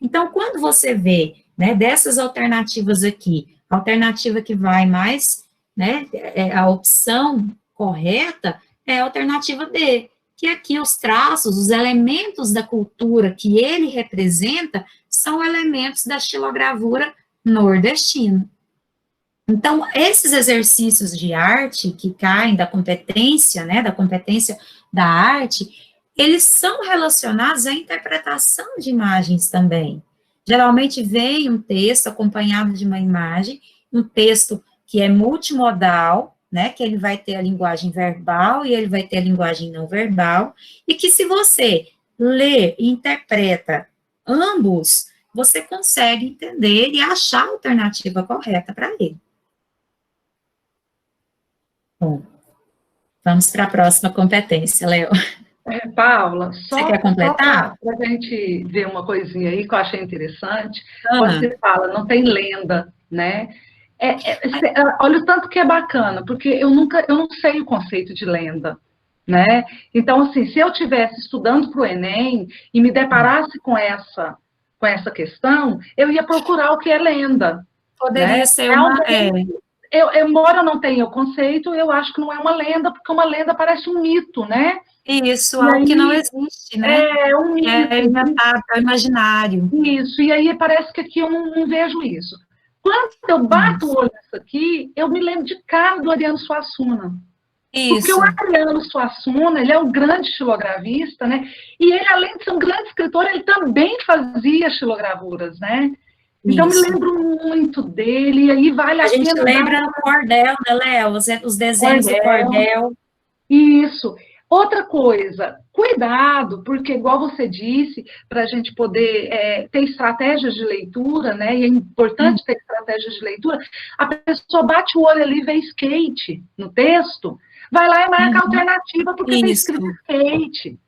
Então, quando você vê, né, dessas alternativas aqui, a alternativa que vai mais, né, a opção correta é a alternativa D, que aqui os traços, os elementos da cultura que ele representa, são elementos da xilogravura nordestina. Então, esses exercícios de arte que caem da competência, né, da competência da arte, eles são relacionados à interpretação de imagens também. Geralmente vem um texto acompanhado de uma imagem, um texto que é multimodal, né, que ele vai ter a linguagem verbal e ele vai ter a linguagem não verbal, e que se você lê e interpreta ambos, você consegue entender e achar a alternativa correta para ele. Bom, vamos para a próxima competência, Léo. Paula, você quer completar? Para a gente ver uma coisinha aí que eu achei interessante, você fala, não tem lenda, né? Olha o tanto que é bacana, porque eu não sei o conceito de lenda, né? Então, assim, se eu estivesse estudando para o Enem e me deparasse com essa questão, eu ia procurar o que é lenda. Poderia, né, ser embora eu não tenha o conceito, eu acho que não é uma lenda, porque uma lenda parece um mito, né? Isso, algo que não existe, né? É um mito. É inventado, é imaginário. Isso, e aí parece que aqui eu não vejo isso. Quando eu bato o olho nisso aqui, eu me lembro de cara do Ariano Suassuna. Isso. Porque o Ariano Suassuna, ele é um grande xilogravista, né? E ele, além de ser um grande escritor, ele também fazia xilogravuras, né? Então, me lembro muito dele, e aí vale a pena... A gente lembra do cordel, né, Léo? Os desenhos do cordel. Isso. Outra coisa, cuidado, porque, igual você disse, para a gente poder ter estratégias de leitura, né, e é importante ter estratégias de leitura, a pessoa bate o olho ali e vê skate no texto, vai lá e marca a alternativa, porque tem escrito skate.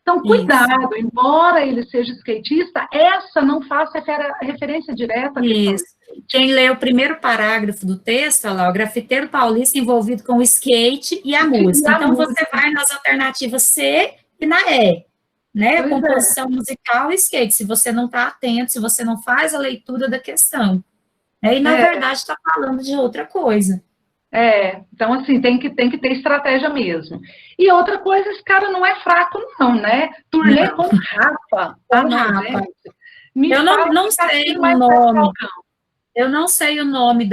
Então, cuidado, embora ele seja skatista, essa não faça referência direta. Isso. Quem lê o primeiro parágrafo do texto, olha lá, o grafiteiro paulista envolvido com o skate e a música. Então, você vai nas alternativas C e na E, né? Composição musical e skate, se você não está atento, se você não faz a leitura da questão. E, na verdade, está falando de outra coisa. Então, assim, tem que ter estratégia mesmo. E outra coisa, esse cara não é fraco, não, né? Turnê com Rapa. Eu não sei o nome. Eu não sei o nome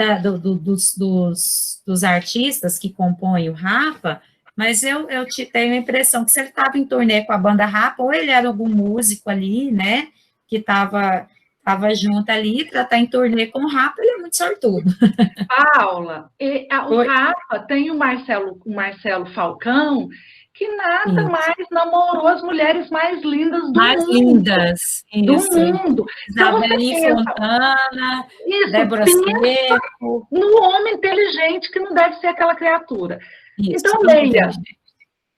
dos artistas que compõem o Rapa, mas eu tenho a impressão que se ele estava em turnê com a banda Rapa, ou ele era algum músico ali, né, que estava junto ali, para estar em turnê com o Rapa, ele é muito sortudo. Paula, o Rapa tem o Marcelo Falcão, que nada mais namorou as mulheres mais lindas do mundo. Do mundo. Isabelle Fontana, Débora Seco. No homem inteligente, que não deve ser aquela criatura. Isso, então,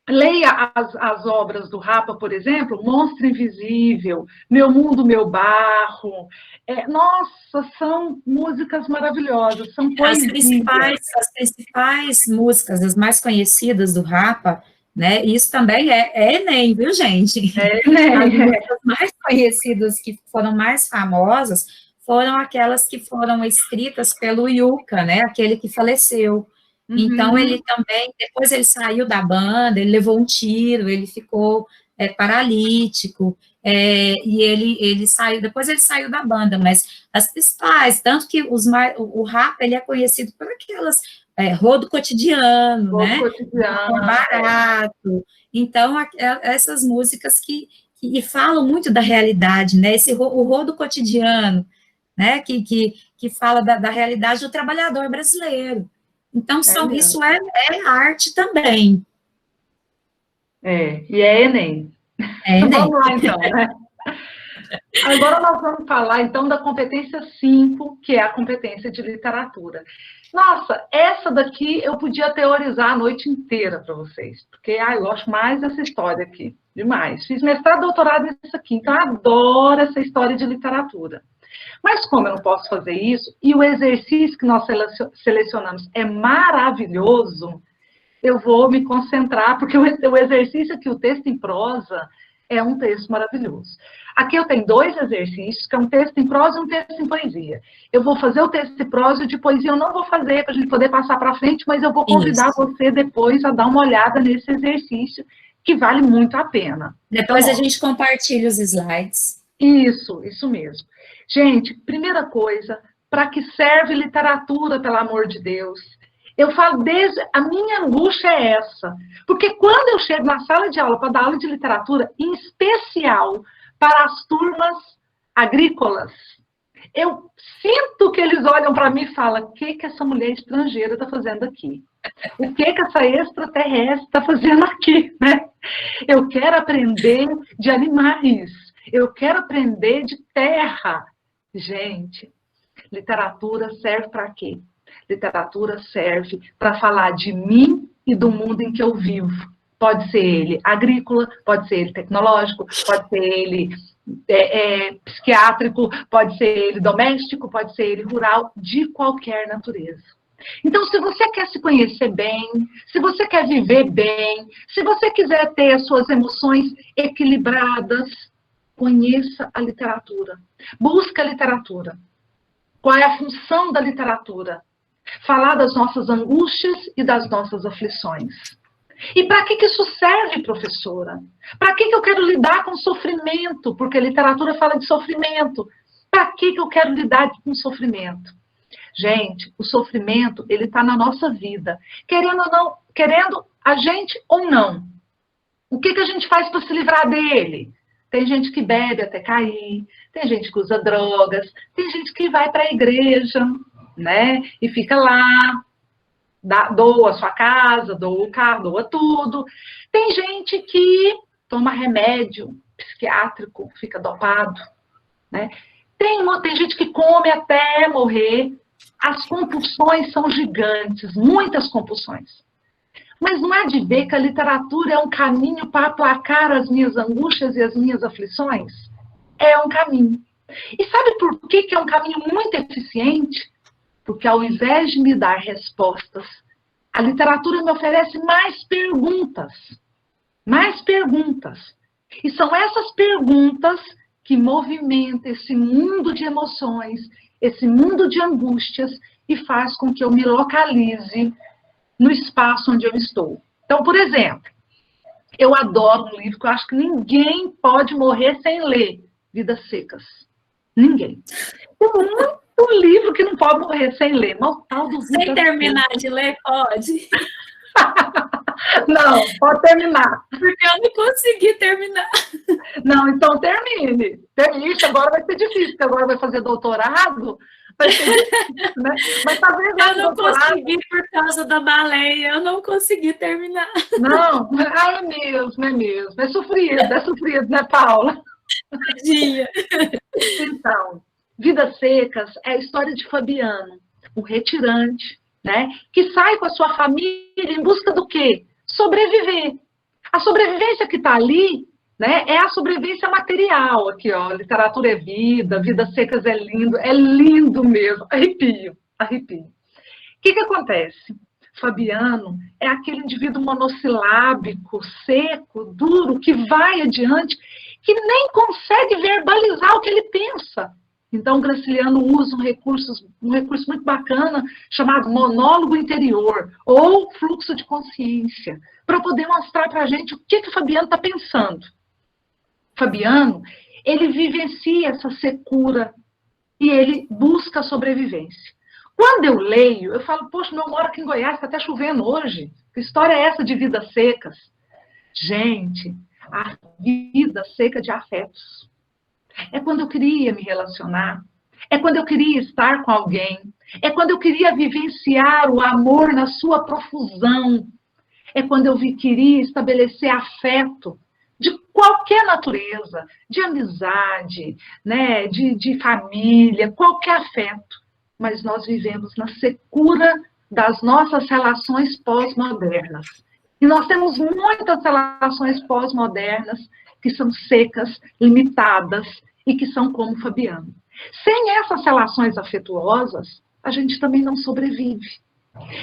leia as obras do Rapa, por exemplo, Monstro Invisível, Meu Mundo, Meu Barro. Nossa, são músicas maravilhosas, são poesias. As principais músicas, as mais conhecidas do Rapa, né? Isso também é Enem, viu, gente? É Enem. As músicas mais conhecidas, que foram mais famosas, foram aquelas que foram escritas pelo Yuka, né? Aquele que faleceu. Então, ele também, depois ele saiu da banda, ele levou um tiro, ele ficou paralítico, e ele saiu, depois ele saiu da banda, mas as principais, tanto que o rap, ele é conhecido por aquelas, rodo cotidiano, Rodo né? cotidiano. Barato. Então, essas músicas que falam muito da realidade, né? O rodo cotidiano, né? Que fala da realidade do trabalhador brasileiro. Então, isso é arte também. E é Enem. Vamos lá, então, né? Agora nós vamos falar, então, da competência 5, que é a competência de literatura. Nossa, essa daqui eu podia teorizar a noite inteira para vocês, porque eu gosto mais dessa história aqui, demais. Fiz mestrado e doutorado nisso aqui, então eu adoro essa história de literatura. Mas como eu não posso fazer isso, e o exercício que nós selecionamos é maravilhoso, eu vou me concentrar, porque o exercício aqui, o texto em prosa, é um texto maravilhoso. Aqui eu tenho 2 exercícios, que é um texto em prosa e um texto em poesia. Eu vou fazer o texto em prosa e de poesia eu não vou fazer para a gente poder passar para frente, mas eu vou convidar você depois a dar uma olhada nesse exercício, que vale muito a pena. Depois então, a gente compartilha os slides. Isso mesmo. Gente, primeira coisa, para que serve literatura, pelo amor de Deus? Eu falo a minha angústia é essa, porque quando eu chego na sala de aula para dar aula de literatura, em especial para as turmas agrícolas, eu sinto que eles olham para mim e falam, o que essa mulher estrangeira está fazendo aqui? O que essa extraterrestre está fazendo aqui? Né? Eu quero aprender de animais, eu quero aprender de terra. Gente, literatura serve para quê? Literatura serve para falar de mim e do mundo em que eu vivo. Pode ser ele agrícola, pode ser ele tecnológico, pode ser ele psiquiátrico, pode ser ele doméstico, pode ser ele rural, de qualquer natureza. Então, se você quer se conhecer bem, se você quer viver bem, se você quiser ter as suas emoções equilibradas, conheça a literatura. Busca a literatura. Qual é a função da literatura? Falar das nossas angústias e das nossas aflições. E para que isso serve, professora? Para que eu quero lidar com sofrimento? Porque a literatura fala de sofrimento. Para que eu quero lidar com sofrimento? Gente, o sofrimento, ele está na nossa vida. Querendo ou não, querendo a gente ou não. O que a gente faz para se livrar dele? Tem gente que bebe até cair, tem gente que usa drogas, tem gente que vai para a igreja, né? E fica lá, doa a sua casa, doa o carro, doa tudo. Tem gente que toma remédio psiquiátrico, fica dopado, né? Tem gente que come até morrer. As compulsões são gigantes, muitas compulsões. Mas não é de ver que a literatura é um caminho para aplacar as minhas angústias e as minhas aflições? É um caminho. E sabe por que é um caminho muito eficiente? Porque ao invés de me dar respostas, a literatura me oferece mais perguntas. Mais perguntas. E são essas perguntas que movimentam esse mundo de emoções, esse mundo de angústias, e faz com que eu me localize no espaço onde eu estou. Então, por exemplo, eu adoro um livro que eu acho que ninguém pode morrer sem ler, Vidas Secas. Ninguém. Tem muito livro que não pode morrer sem ler. Mas o tal do sem terminar de ler, pode? Não, pode terminar. Porque eu não consegui terminar. Não, então termine. Termine, agora vai ser difícil, porque agora vai fazer doutorado. Vai ser difícil, né? Mas talvez eu não consegui por causa da baleia, eu não consegui terminar. Não, é mesmo, é mesmo. É sofrido, né, Paula? Tadinha. Então, Vidas Secas é a história de Fabiano, o retirante, né? Que sai com a sua família em busca do quê? Sobreviver. A sobrevivência que está ali, né, é a sobrevivência material. Aqui, ó, literatura é vida, Vidas Secas é lindo mesmo. Arrepio. O que acontece? Fabiano é aquele indivíduo monossilábico, seco, duro, que vai adiante, que nem consegue verbalizar o que ele pensa. Então, o Graciliano usa um recurso muito bacana, chamado monólogo interior, ou fluxo de consciência, para poder mostrar para a gente o que o Fabiano está pensando. Fabiano, ele vivencia essa secura e ele busca a sobrevivência. Quando eu leio, eu falo, poxa, eu moro aqui em Goiás, está até chovendo hoje. Que história é essa de vidas secas? Gente, a vida seca de afetos. É quando eu queria me relacionar, é quando eu queria estar com alguém, é quando eu queria vivenciar o amor na sua profusão, é quando eu queria estabelecer afeto de qualquer natureza, de amizade, né, de família, qualquer afeto. Mas nós vivemos na secura das nossas relações pós-modernas. E nós temos muitas relações pós-modernas que são secas, limitadas e que são como Fabiano. Sem essas relações afetuosas, a gente também não sobrevive.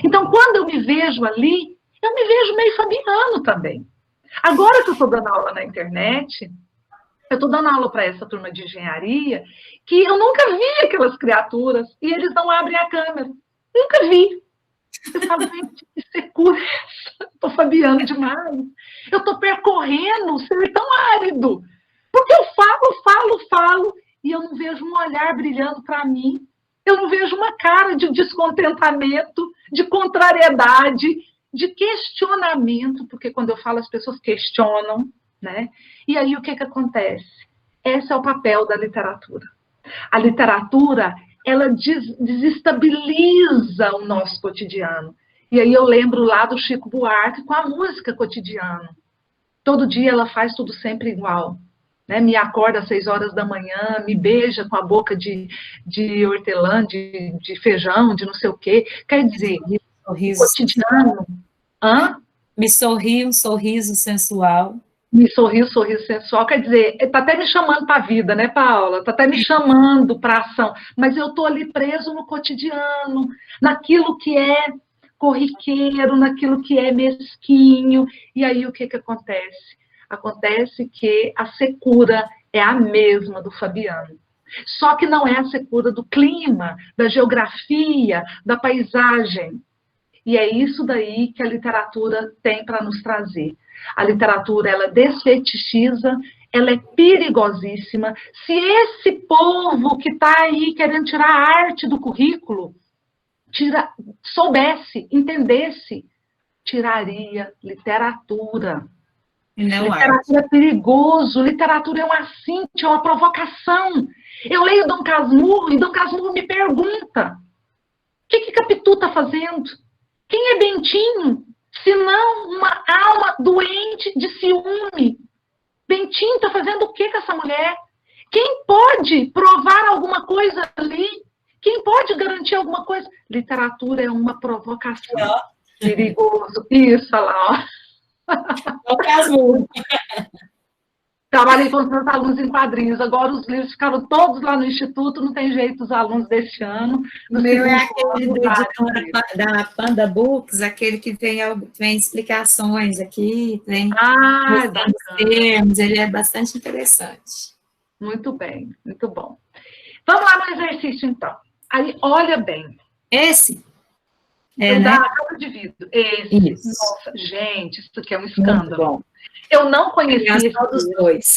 Então, quando eu me vejo ali, eu me vejo meio Fabiano também. Agora que eu estou dando aula na internet, eu estou dando aula para essa turma de engenharia, que eu nunca vi aquelas criaturas, e eles não abrem a câmera. Nunca vi. Eu falo, gente, que secura essa? Estou Fabiano demais. Eu estou percorrendo o sertão árido. Porque eu falo, e eu não vejo um olhar brilhando para mim. Eu não vejo uma cara de descontentamento, de contrariedade, de questionamento, porque quando eu falo as pessoas questionam, né? E aí o que acontece? Esse é o papel da literatura. A literatura, ela desestabiliza o nosso cotidiano. E aí eu lembro lá do Chico Buarque com a música Cotidiano. Todo dia ela faz tudo sempre igual. Né? Me acorda às 6 horas da manhã, me beija com a boca de hortelã, de feijão, de não sei o quê. Quer dizer, cotidiano... Hã? Me sorri um sorriso sensual. Me sorri um sorriso sensual. Quer dizer, está até me chamando para a vida, né, Paula? Está até me chamando para a ação. Mas eu estou ali preso no cotidiano, naquilo que é corriqueiro, naquilo que é mesquinho. E aí o que acontece? Acontece que a secura é a mesma do Fabiano. Só que não é a secura do clima, da geografia, da paisagem. E é isso daí que a literatura tem para nos trazer. A literatura, ela desfetichiza, ela é perigosíssima. Se esse povo que está aí querendo tirar a arte do currículo, soubesse, entendesse, tiraria literatura. Não literatura é perigoso, literatura é um assinte, é uma provocação. Eu leio Dom Casmurro e Dom Casmurro me pergunta, o que Capitu está fazendo? Quem é Bentinho, se não uma alma doente de ciúme? Bentinho está fazendo o que com essa mulher? Quem pode provar alguma coisa ali? Quem pode garantir alguma coisa? Literatura é uma provocação. Perigoso. Isso, olha lá, ó. Trabalhei com os meus alunos em quadrinhos, agora os livros ficaram todos lá no Instituto, não tem jeito os alunos deste ano. O meu é aquele da Panda Books, aquele que vem explicações aqui, tem termos, ele é bastante interessante. Muito bem, muito bom. Vamos lá no exercício, então. Aí, olha bem. Esse? É, né? Da de vidro. Esse. Isso. Nossa, gente, isso aqui é um escândalo. Eu não conhecia todos os dois.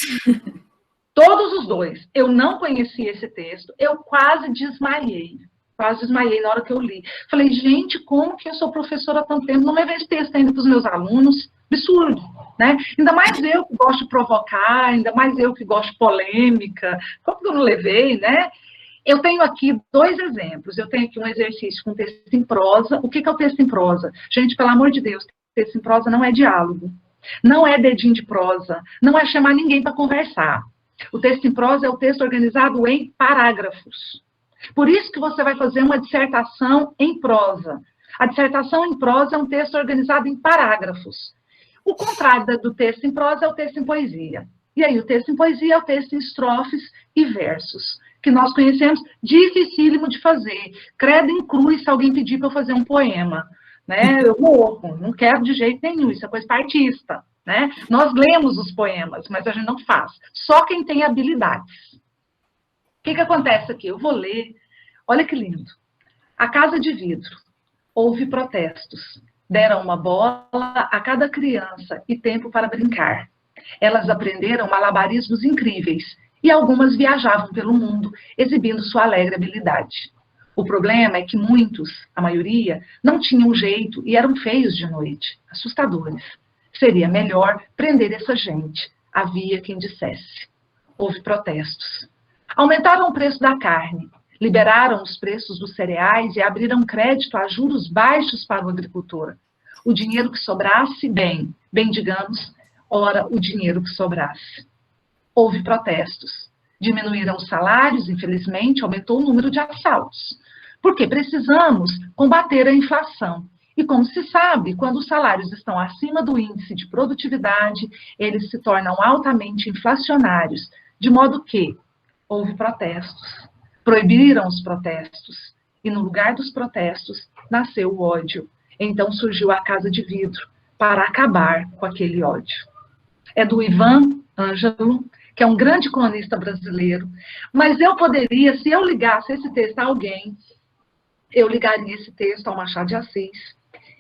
Todos os dois. Eu não conhecia esse texto. Eu quase desmaiei. Quase desmaiei na hora que eu li. Falei, gente, como que eu sou professora há tanto tempo? Não levei esse texto ainda para os meus alunos. Absurdo, né? Ainda mais eu que gosto de provocar, ainda mais eu que gosto de polêmica. Como que eu não levei, né? Eu tenho aqui 2 exemplos. Eu tenho aqui um exercício com texto em prosa. O que é o texto em prosa? Gente, pelo amor de Deus, texto em prosa não é diálogo. Não é dedinho de prosa. Não é chamar ninguém para conversar. O texto em prosa é o texto organizado em parágrafos. Por isso que você vai fazer uma dissertação em prosa. A dissertação em prosa é um texto organizado em parágrafos. O contrário do texto em prosa é o texto em poesia. E aí, o texto em poesia é o texto em estrofes e versos, que nós conhecemos, dificílimo de fazer. Credo em cruz se alguém pedir para eu fazer um poema. né? Eu morro, não quero de jeito nenhum, isso é coisa para artista, né? Nós lemos os poemas, mas a gente não faz. Só quem tem habilidades. O que acontece aqui? Eu vou ler, olha que lindo. A Casa de Vidro. Houve protestos. Deram uma bola a cada criança e tempo para brincar. Elas aprenderam malabarismos incríveis e algumas viajavam pelo mundo, exibindo sua alegre habilidade. O problema é que muitos, a maioria, não tinham jeito e eram feios de noite, assustadores. Seria melhor prender essa gente, havia quem dissesse. Houve protestos. Aumentaram o preço da carne, liberaram os preços dos cereais e abriram crédito a juros baixos para o agricultor. O dinheiro que sobrasse, bem digamos, ora o dinheiro que sobrasse. Houve protestos. Diminuíram os salários, infelizmente, aumentou o número de assaltos. Porque precisamos combater a inflação. E como se sabe, quando os salários estão acima do índice de produtividade, eles se tornam altamente inflacionários, de modo que houve protestos. Proibiram os protestos. E no lugar dos protestos, nasceu o ódio. Então surgiu a Casa de Vidro, para acabar com aquele ódio. É do Ivan Ângelo, que é um grande cronista brasileiro, mas eu poderia, se eu ligasse esse texto a alguém, eu ligaria esse texto ao Machado de Assis,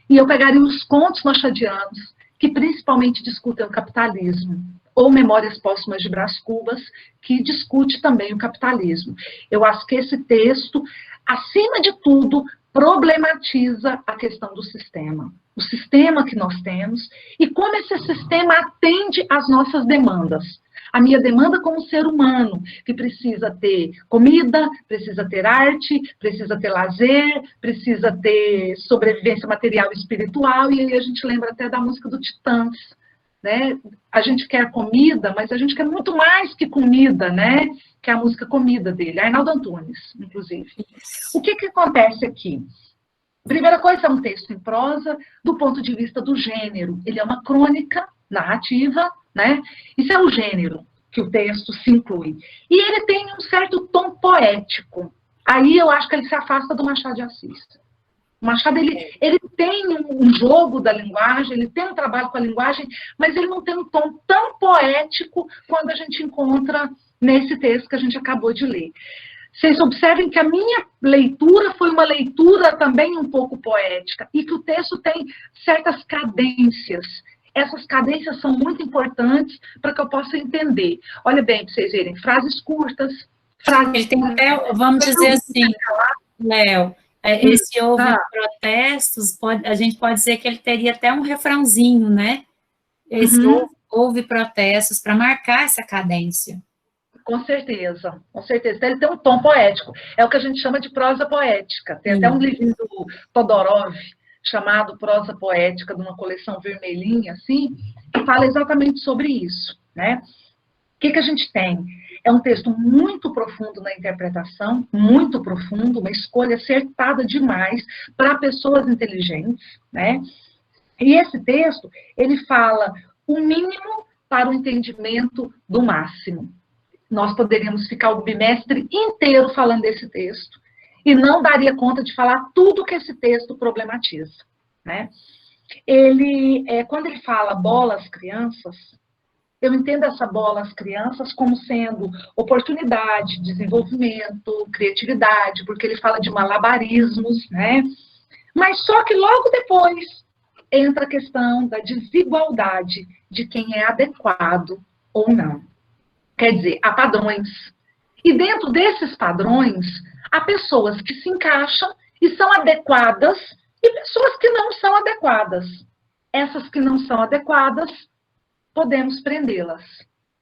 e eu pegaria os contos machadianos, que principalmente discutem o capitalismo, ou Memórias Póstumas de Brás Cubas, que discute também o capitalismo. Eu acho que esse texto, acima de tudo, problematiza a questão do sistema. O sistema que nós temos e como esse sistema atende às nossas demandas. A minha demanda como ser humano, que precisa ter comida, precisa ter arte, precisa ter lazer, precisa ter sobrevivência material e espiritual, e aí a gente lembra até da música do Titãs, né? A gente quer comida, mas a gente quer muito mais que comida, né? Que é a música Comida dele, Arnaldo Antunes, inclusive. O que acontece aqui? Primeira coisa, é um texto em prosa do ponto de vista do gênero. Ele é uma crônica narrativa, né? Isso é o gênero que o texto se inclui. E ele tem um certo tom poético. Aí eu acho que ele se afasta do Machado de Assis. O Machado, ele tem um jogo da linguagem, ele tem um trabalho com a linguagem, mas ele não tem um tom tão poético quando a gente encontra nesse texto que a gente acabou de ler. Vocês observem que a minha leitura foi uma leitura também um pouco poética, e que o texto tem certas cadências. Essas cadências são muito importantes para que eu possa entender. Olha bem, para vocês verem, frases curtas, frases... Ele tem até, vamos dizer assim, Léo, esse houve protestos, a gente pode dizer que ele teria até um refrãozinho, né? Esse houve protestos para marcar essa cadência. Com certeza, com certeza. Então, ele tem um tom poético. É o que a gente chama de prosa poética. Tem até um livrinho do Todorov, chamado Prosa Poética, de uma coleção vermelhinha, assim, que fala exatamente sobre isso, né? O que a gente tem? É um texto muito profundo na interpretação, muito profundo, uma escolha acertada demais para pessoas inteligentes, né? E esse texto, ele fala o mínimo para o entendimento do máximo. Nós poderíamos ficar o bimestre inteiro falando desse texto e não daria conta de falar tudo que esse texto problematiza, né? Quando ele fala bola às crianças, eu entendo essa bola às crianças como sendo oportunidade, desenvolvimento, criatividade, porque ele fala de malabarismos, né? Mas só que logo depois entra a questão da desigualdade de quem é adequado ou não. Quer dizer, há padrões. E dentro desses padrões, há pessoas que se encaixam e são adequadas e pessoas que não são adequadas. Essas que não são adequadas, podemos prendê-las,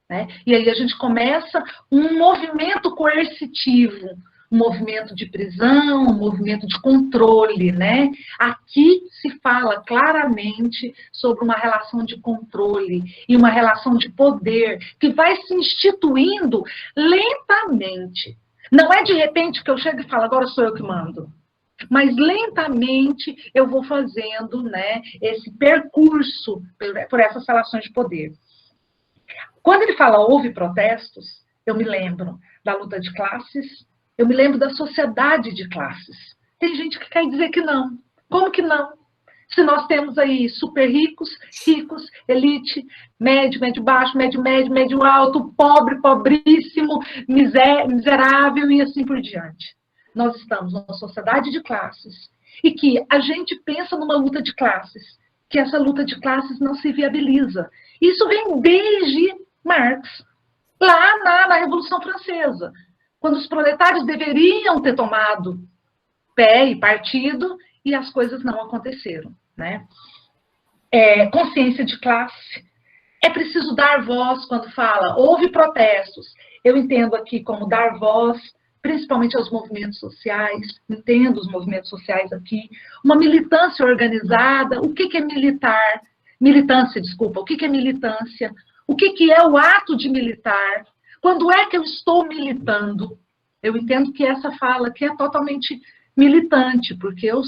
né? E aí a gente começa um movimento coercitivo, um movimento de prisão, um movimento de controle, né? Aqui se fala claramente sobre uma relação de controle e uma relação de poder que vai se instituindo lentamente. Não é de repente que eu chego e falo, agora sou eu que mando. Mas lentamente eu vou fazendo, né, esse percurso por essas relações de poder. Quando ele fala houve protestos, eu me lembro da luta de classes, eu me lembro da sociedade de classes. Tem gente que quer dizer que não. Como que não? Se nós temos aí super ricos, ricos, elite, médio, médio baixo, médio médio, médio alto, pobre, pobríssimo, miserável e assim por diante. Nós estamos numa sociedade de classes e que a gente pensa numa luta de classes, que essa luta de classes não se viabiliza. Isso vem desde Marx, lá na Revolução Francesa, quando os proletários deveriam ter tomado pé e partido e as coisas não aconteceram, né? Consciência de classe. É preciso dar voz quando fala, houve protestos. Eu entendo aqui como dar voz, principalmente aos movimentos sociais, entendo os movimentos sociais aqui, uma militância organizada. O que é militar? Militância, desculpa. O que é militância? O que é o ato de militar? Quando é que eu estou militando? Eu entendo que essa fala aqui é totalmente militante, porque eu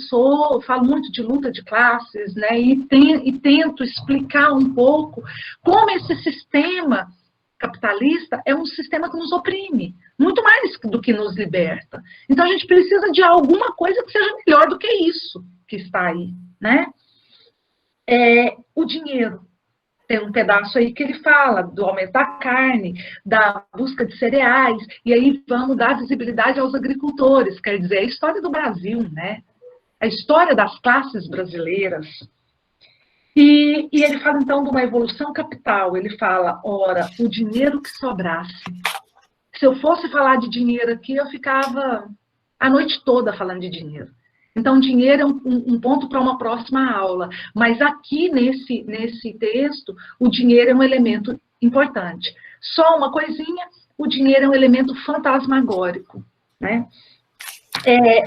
falo muito de luta de classes, né, e tento explicar um pouco como esse sistema capitalista é um sistema que nos oprime, muito mais do que nos liberta. Então, a gente precisa de alguma coisa que seja melhor do que isso que está aí, né? O dinheiro. Tem um pedaço aí que ele fala do aumento da carne, da busca de cereais, e aí vamos dar visibilidade aos agricultores, quer dizer, a história do Brasil, né? A história das classes brasileiras. E ele fala, então, de uma evolução capital. Ele fala, ora, o dinheiro que sobrasse. Se eu fosse falar de dinheiro aqui, eu ficava a noite toda falando de dinheiro. Então, dinheiro é um ponto para uma próxima aula. Mas aqui, nesse texto, o dinheiro é um elemento importante. Só uma coisinha, o dinheiro é um elemento fantasmagórico, né?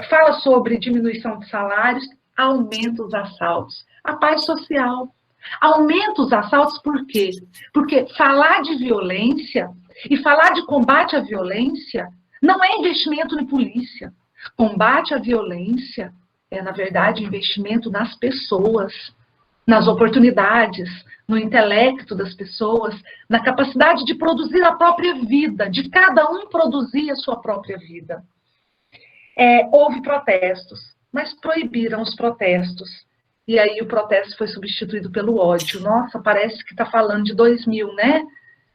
Fala sobre diminuição de salários, aumenta os assaltos. A paz social. Aumenta os assaltos por quê? Porque falar de violência e falar de combate à violência não é investimento em polícia. Combate à violência é, na verdade, investimento nas pessoas, nas oportunidades, no intelecto das pessoas, na capacidade de produzir a própria vida, de cada um produzir a sua própria vida. Houve protestos, mas proibiram os protestos. E aí o protesto foi substituído pelo ódio. Nossa, parece que está falando de 2000, né?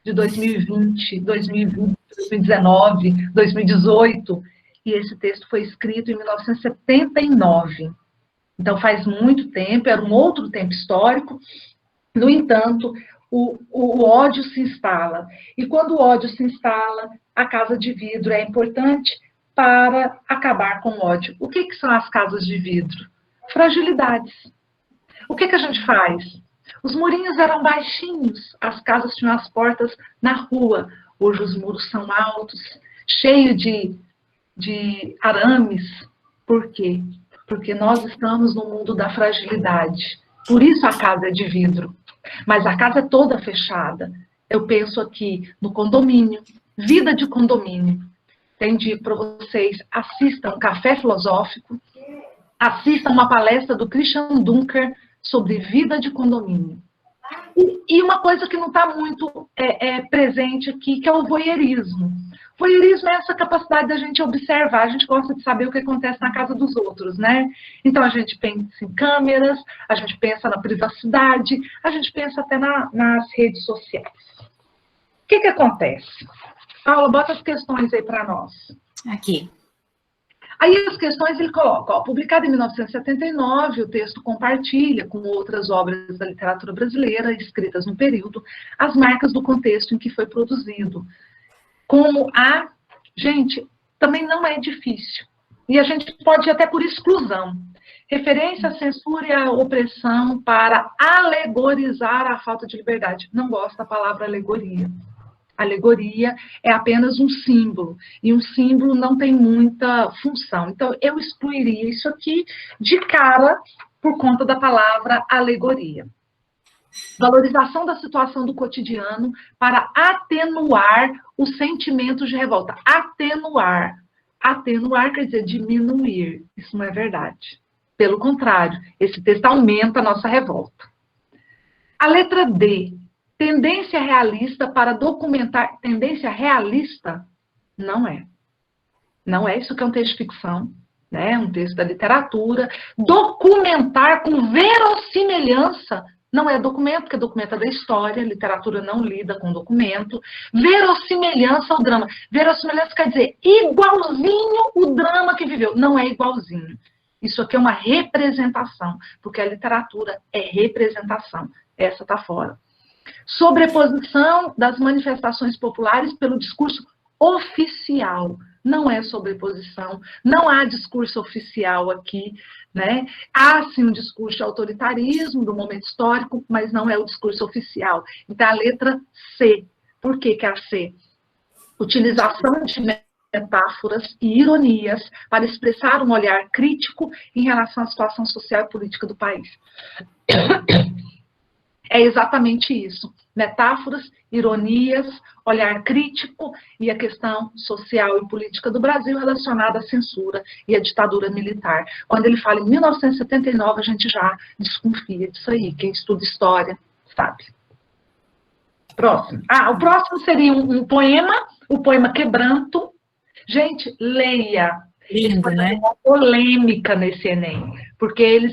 De 2020, 2019, 2018. E esse texto foi escrito em 1979. Então, faz muito tempo, era um outro tempo histórico. No entanto, o ódio se instala. E quando o ódio se instala, a casa de vidro é importante para acabar com o ódio. O que são as casas de vidro? Fragilidades. O que a gente faz? Os murinhos eram baixinhos, as casas tinham as portas na rua. Hoje os muros são altos, cheios de arames. Por quê? Porque nós estamos no mundo da fragilidade. Por isso a casa é de vidro. Mas a casa é toda fechada. Eu penso aqui no condomínio, vida de condomínio. Tem dia para vocês, assistam Café Filosófico, assistam uma palestra do Christian Dunker sobre vida de condomínio. E uma coisa que não está muito presente aqui, que é o voyeurismo. Voyeurismo é essa capacidade da gente observar, a gente gosta de saber o que acontece na casa dos outros, né? Então, a gente pensa em câmeras, a gente pensa na privacidade, a gente pensa até nas redes sociais. O que acontece? Paula, bota as questões aí para nós. Aqui. Aí as questões ele coloca, publicado em 1979, o texto compartilha com outras obras da literatura brasileira escritas no período as marcas do contexto em que foi produzido. Gente, também não é difícil. E a gente pode ir até por exclusão. Referência à censura e à opressão para alegorizar a falta de liberdade. Não gosto da palavra alegoria. Alegoria é apenas um símbolo, e um símbolo não tem muita função. Então, eu excluiria isso aqui de cara por conta da palavra alegoria. Valorização da situação do cotidiano para atenuar os sentimentos de revolta. Atenuar. Atenuar quer dizer diminuir. Isso não é verdade. Pelo contrário, esse texto aumenta a nossa revolta. A letra D. Tendência realista para documentar... Tendência realista? Não é. Não é. Isso que é um texto de ficção. né, um texto da literatura. Documentar com verossimilhança, não é documento, porque documento é da história, literatura não lida com documento. Verossimilhança ao drama. Verossimilhança quer dizer igualzinho o drama que viveu. Não é igualzinho. Isso aqui é uma representação, porque a literatura é representação. Essa está fora. Sobreposição das manifestações populares pelo discurso oficial. Não é sobreposição, não há discurso oficial aqui, né? Há, sim, um discurso de autoritarismo do momento histórico, mas não é o discurso oficial. Então, a letra C. Por que que é a C? Utilização de metáforas e ironias para expressar um olhar crítico em relação à situação social e política do país. É exatamente isso. Metáforas, ironias, olhar crítico e a questão social e política do Brasil relacionada à censura e à ditadura militar. Quando ele fala em 1979, a gente já desconfia disso aí. Quem estuda história sabe. Próximo. O próximo seria um poema, o poema Quebranto. Gente, leia. Lindo, né? Uma polêmica nesse Enem, porque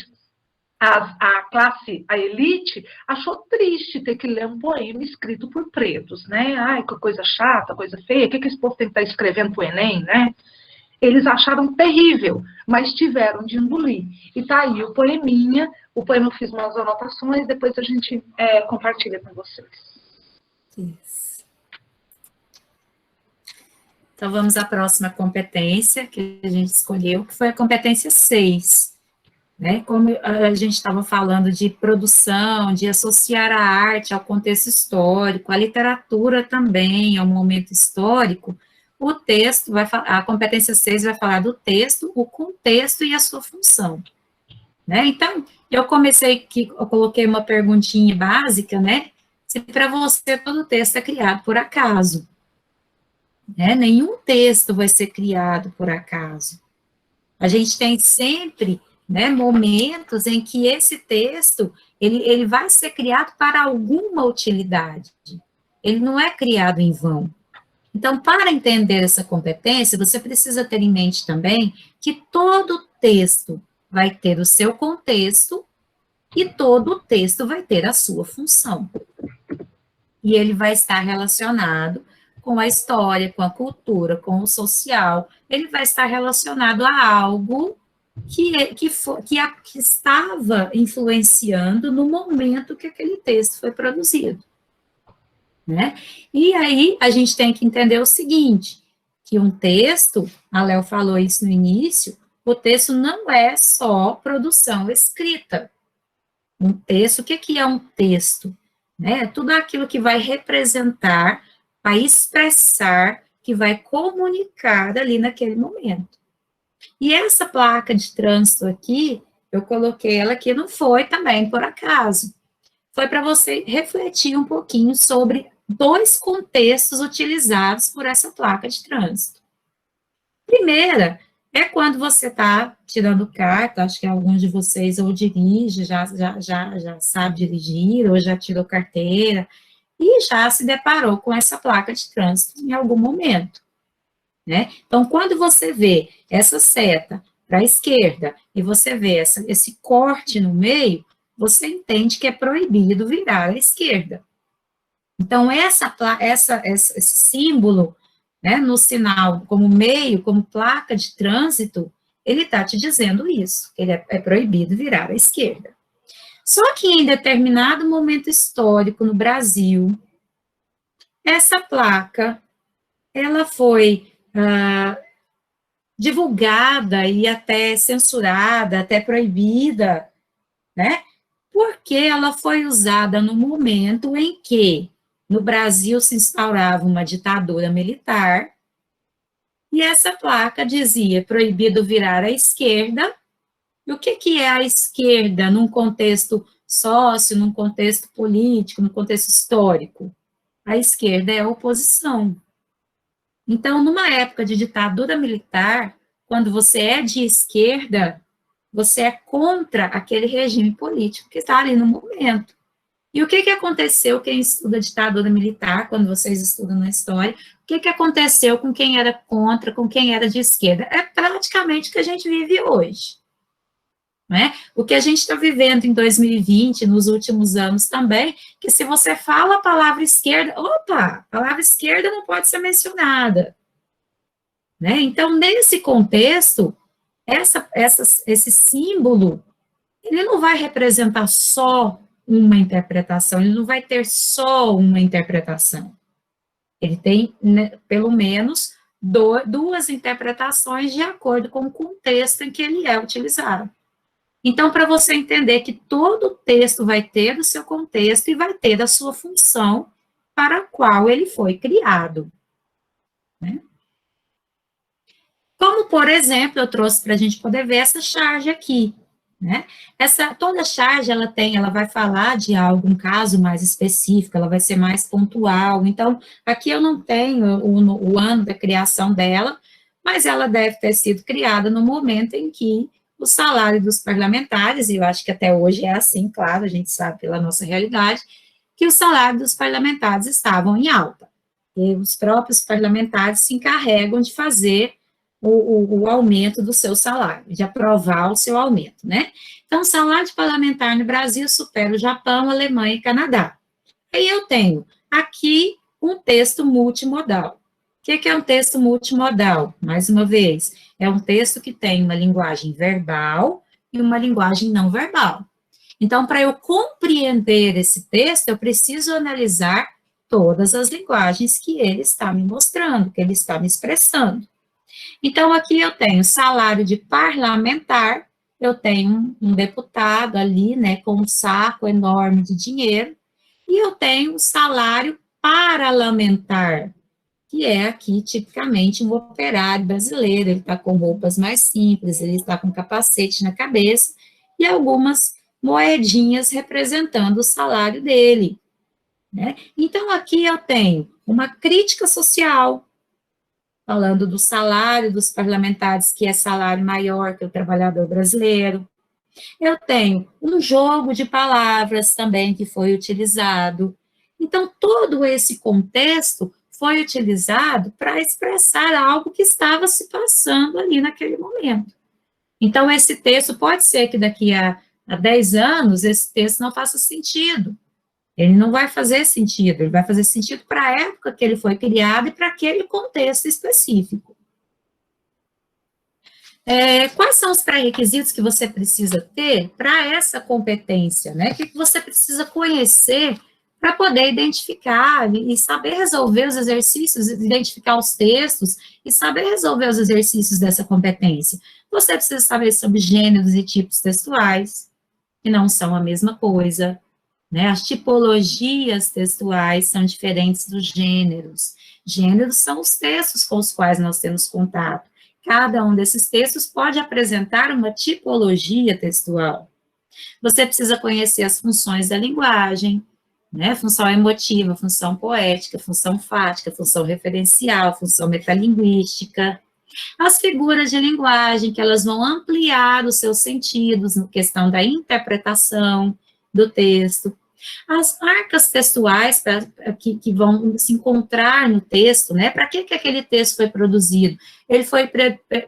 a classe, a elite, achou triste ter que ler um poema escrito por pretos, né? Ai, que coisa chata, coisa feia, o que esse povo tem que estar escrevendo para o Enem, né? Eles acharam terrível, mas tiveram de engolir. E tá aí o poeminha, o poema eu fiz umas anotações, depois a gente compartilha com vocês. Isso. Então, vamos à próxima competência que a gente escolheu, que foi a competência 6. Né? Como a gente estava falando de produção, de associar a arte ao contexto histórico, a literatura também ao momento histórico, o texto a competência 6 vai falar do texto, o contexto e a sua função. Né? Então, eu coloquei uma perguntinha básica, né? Se para você todo texto é criado por acaso. Né? Nenhum texto vai ser criado por acaso. A gente tem sempre, né, momentos em que esse texto, ele vai ser criado para alguma utilidade. Ele não é criado em vão. Então, para entender essa competência, você precisa ter em mente também que todo texto vai ter o seu contexto e todo texto vai ter a sua função. E ele vai estar relacionado com a história, com a cultura, com o social. Ele vai estar relacionado a algo que estava influenciando no momento que aquele texto foi produzido. Né? E aí, a gente tem que entender o seguinte, que um texto, a Léo falou isso no início, o texto não é só produção escrita. Um texto, o que é um texto? Né? Tudo aquilo que vai representar, vai expressar, que vai comunicar ali naquele momento. E essa placa de trânsito aqui, eu coloquei ela aqui, não foi também por acaso. Foi para você refletir um pouquinho sobre 2 contextos utilizados por essa placa de trânsito. Primeira, é quando você está tirando carta, acho que alguns de vocês ou dirige, já sabe dirigir, ou já tirou carteira, e já se deparou com essa placa de trânsito em algum momento. Né? Então, quando você vê essa seta para a esquerda e você vê esse corte no meio, você entende que é proibido virar à esquerda. Então, esse símbolo, né, no sinal, como meio, como placa de trânsito, ele está te dizendo isso, que ele é proibido virar à esquerda. Só que em determinado momento histórico no Brasil, essa placa, ela foi divulgada e até censurada, até proibida, né? Porque ela foi usada no momento em que no Brasil se instaurava uma ditadura militar e essa placa dizia proibido virar à esquerda. E o que é a esquerda num contexto sócio, num contexto político, num contexto histórico? A esquerda é a oposição. Então, numa época de ditadura militar, quando você é de esquerda, você é contra aquele regime político que está ali no momento. E o que aconteceu, quem estuda ditadura militar, quando vocês estudam na história, o que aconteceu com quem era contra, com quem era de esquerda? É praticamente o que a gente vive hoje. Né? O que a gente está vivendo em 2020, nos últimos anos também, que se você fala a palavra esquerda, opa, a palavra esquerda não pode ser mencionada. Né? Então, nesse contexto, esse símbolo, ele não vai representar só uma interpretação, ele não vai ter só uma interpretação. Ele tem, né, pelo menos, duas interpretações de acordo com o contexto em que ele é utilizado. Então, para você entender que todo texto vai ter o seu contexto e vai ter a sua função para a qual ele foi criado. Né? Como, por exemplo, eu trouxe para a gente poder ver essa charge aqui. Né? Toda charge, ela vai falar de algum caso mais específico, ela vai ser mais pontual. Então, aqui eu não tenho o ano da criação dela, mas ela deve ter sido criada no momento em que o salário dos parlamentares, e eu acho que até hoje é assim, claro, a gente sabe pela nossa realidade, que o salário dos parlamentares estavam em alta. E os próprios parlamentares se encarregam de fazer o aumento do seu salário, de aprovar o seu aumento, né? Então, o salário de parlamentar no Brasil supera o Japão, a Alemanha e Canadá. Aí eu tenho aqui um texto multimodal. O que é um texto multimodal? Mais uma vez, é um texto que tem uma linguagem verbal e uma linguagem não verbal. Então, para eu compreender esse texto, eu preciso analisar todas as linguagens que ele está me mostrando, que ele está me expressando. Então, aqui eu tenho salário de parlamentar, eu tenho um deputado ali, né, com um saco enorme de dinheiro, e eu tenho o salário parlamentar, que é aqui, tipicamente, um operário brasileiro, ele está com roupas mais simples, ele está com capacete na cabeça, e algumas moedinhas representando o salário dele. Né? Então, aqui eu tenho uma crítica social, falando do salário dos parlamentares, que é salário maior que o trabalhador brasileiro. Eu tenho um jogo de palavras também que foi utilizado. Então, todo esse contexto foi utilizado para expressar algo que estava se passando ali naquele momento. Então, esse texto pode ser que daqui a 10 anos esse texto não faça sentido. Ele não vai fazer sentido, ele vai fazer sentido para a época que ele foi criado e para aquele contexto específico. Quais são os pré-requisitos que você precisa ter para essa competência, né? O que você precisa conhecer para poder identificar e saber resolver os exercícios, identificar os textos e saber resolver os exercícios dessa competência? Você precisa saber sobre gêneros e tipos textuais, que não são a mesma coisa, né? As tipologias textuais são diferentes dos gêneros. Gêneros são os textos com os quais nós temos contato. Cada um desses textos pode apresentar uma tipologia textual. Você precisa conhecer as funções da linguagem, né? Função emotiva, função poética, função fática, função referencial, função metalinguística. As figuras de linguagem, que elas vão ampliar os seus sentidos, na questão da interpretação do texto. As marcas textuais que vão se encontrar no texto, né? Para que aquele texto foi produzido? Ele foi